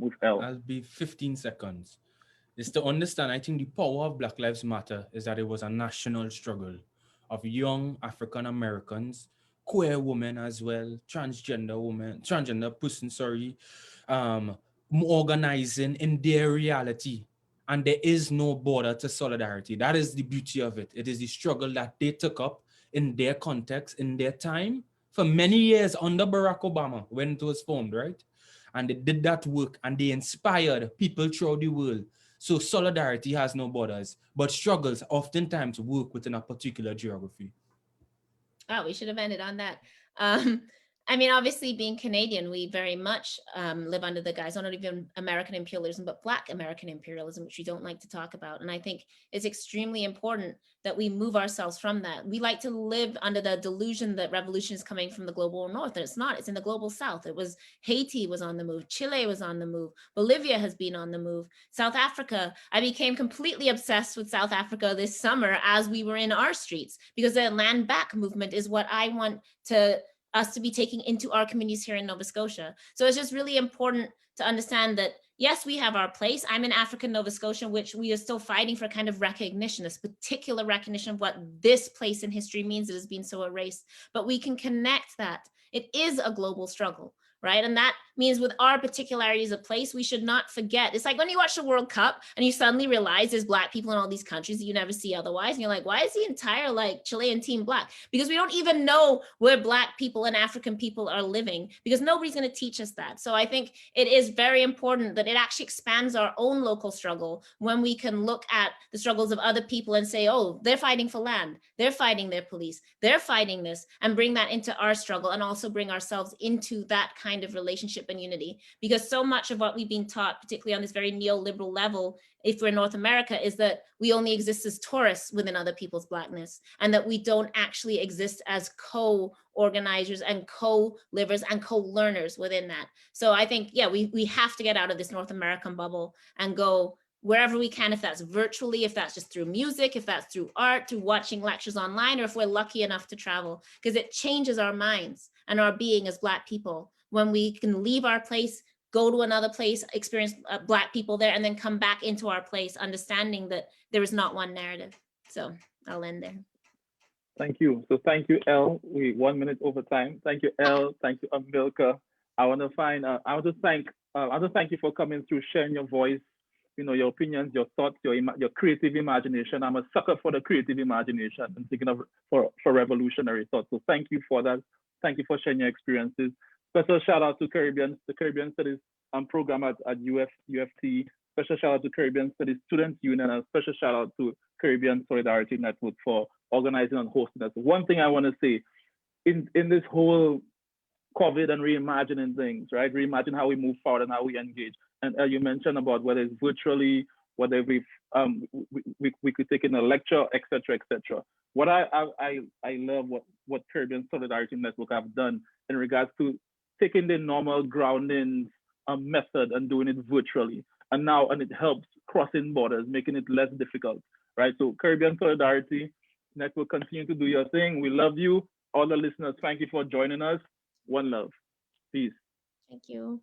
with Elle. I'll be 15 seconds. Is to understand, I think the power of Black Lives Matter is that it was a national struggle of young African Americans, queer women as well, transgender persons, organizing in their reality. And there is no border to solidarity. That is the beauty of it. It is the struggle that they took up in their context, in their time, for many years under Barack Obama when it was formed, right? And they did that work and they inspired people throughout the world. So solidarity has no borders, but struggles oftentimes work within a particular geography. Oh, we should have ended on that. I mean, obviously, being Canadian, we very much live under the guise, not even American imperialism, but Black American imperialism, which we don't like to talk about. And I think it's extremely important that we move ourselves from that. We like to live under the delusion that revolution is coming from the global north, and it's not. It's in the global south. It was Haiti was on the move. Chile was on the move. Bolivia has been on the move. South Africa, I became completely obsessed with South Africa this summer as we were in our streets, because the land back movement is what I want us to be taking into our communities here in Nova Scotia. So it's just really important to understand that, yes, we have our place. I'm in African Nova Scotia, which we are still fighting for kind of recognition, this particular recognition of what this place in history means. It has been so erased, but we can connect that. It is a global struggle, right? And that means with our particularities of place, we should not forget. It's like when you watch the World Cup and you suddenly realize there's Black people in all these countries that you never see otherwise. And you're like, why is the entire like Chilean team Black? Because we don't even know where Black people and African people are living, because nobody's going to teach us that. So I think it is very important that it actually expands our own local struggle when we can look at the struggles of other people and say, oh, they're fighting for land, they're fighting their police, they're fighting this, and bring that into our struggle, and also bring ourselves into that kind of relationship and unity. Because so much of what we've been taught, particularly on this very neoliberal level, if we're in North America, is that we only exist as tourists within other people's Blackness, and that we don't actually exist as co-organizers and co-livers and co-learners within that. So I think, yeah, we have to get out of this North American bubble and go wherever we can, if that's virtually, if that's just through music, if that's through art, through watching lectures online, or if we're lucky enough to travel, because it changes our minds and our being as Black people when we can leave our place, go to another place, experience Black people there, and then come back into our place, understanding that there is not one narrative. So I'll end there. Thank you. So thank you, Elle. We 1 minute over time. Thank you, Elle. Thank you, Amilcar. I want to thank you for coming through, sharing your voice, your opinions, your thoughts, your creative imagination. I'm a sucker for the creative imagination and thinking of for revolutionary thoughts. So thank you for that. Thank you for sharing your experiences. Special shout out to the Caribbean Studies program at UFT. Special shout out to Caribbean Studies Students Union, and special shout out to Caribbean Solidarity Network for organizing and hosting us. One thing I want to say, in this whole COVID and reimagining things, right? Reimagine how we move forward and how we engage. And you mentioned about whether it's virtually, whether we could take in a lecture, etc., etc. What I love what Caribbean Solidarity Network have done in regards to taking the normal grounding method and doing it virtually, and it helps crossing borders, making it less difficult, right? So Caribbean Solidarity Network, continue to do your thing. We love you. All the listeners, thank you for joining us. One love. Peace. Thank you.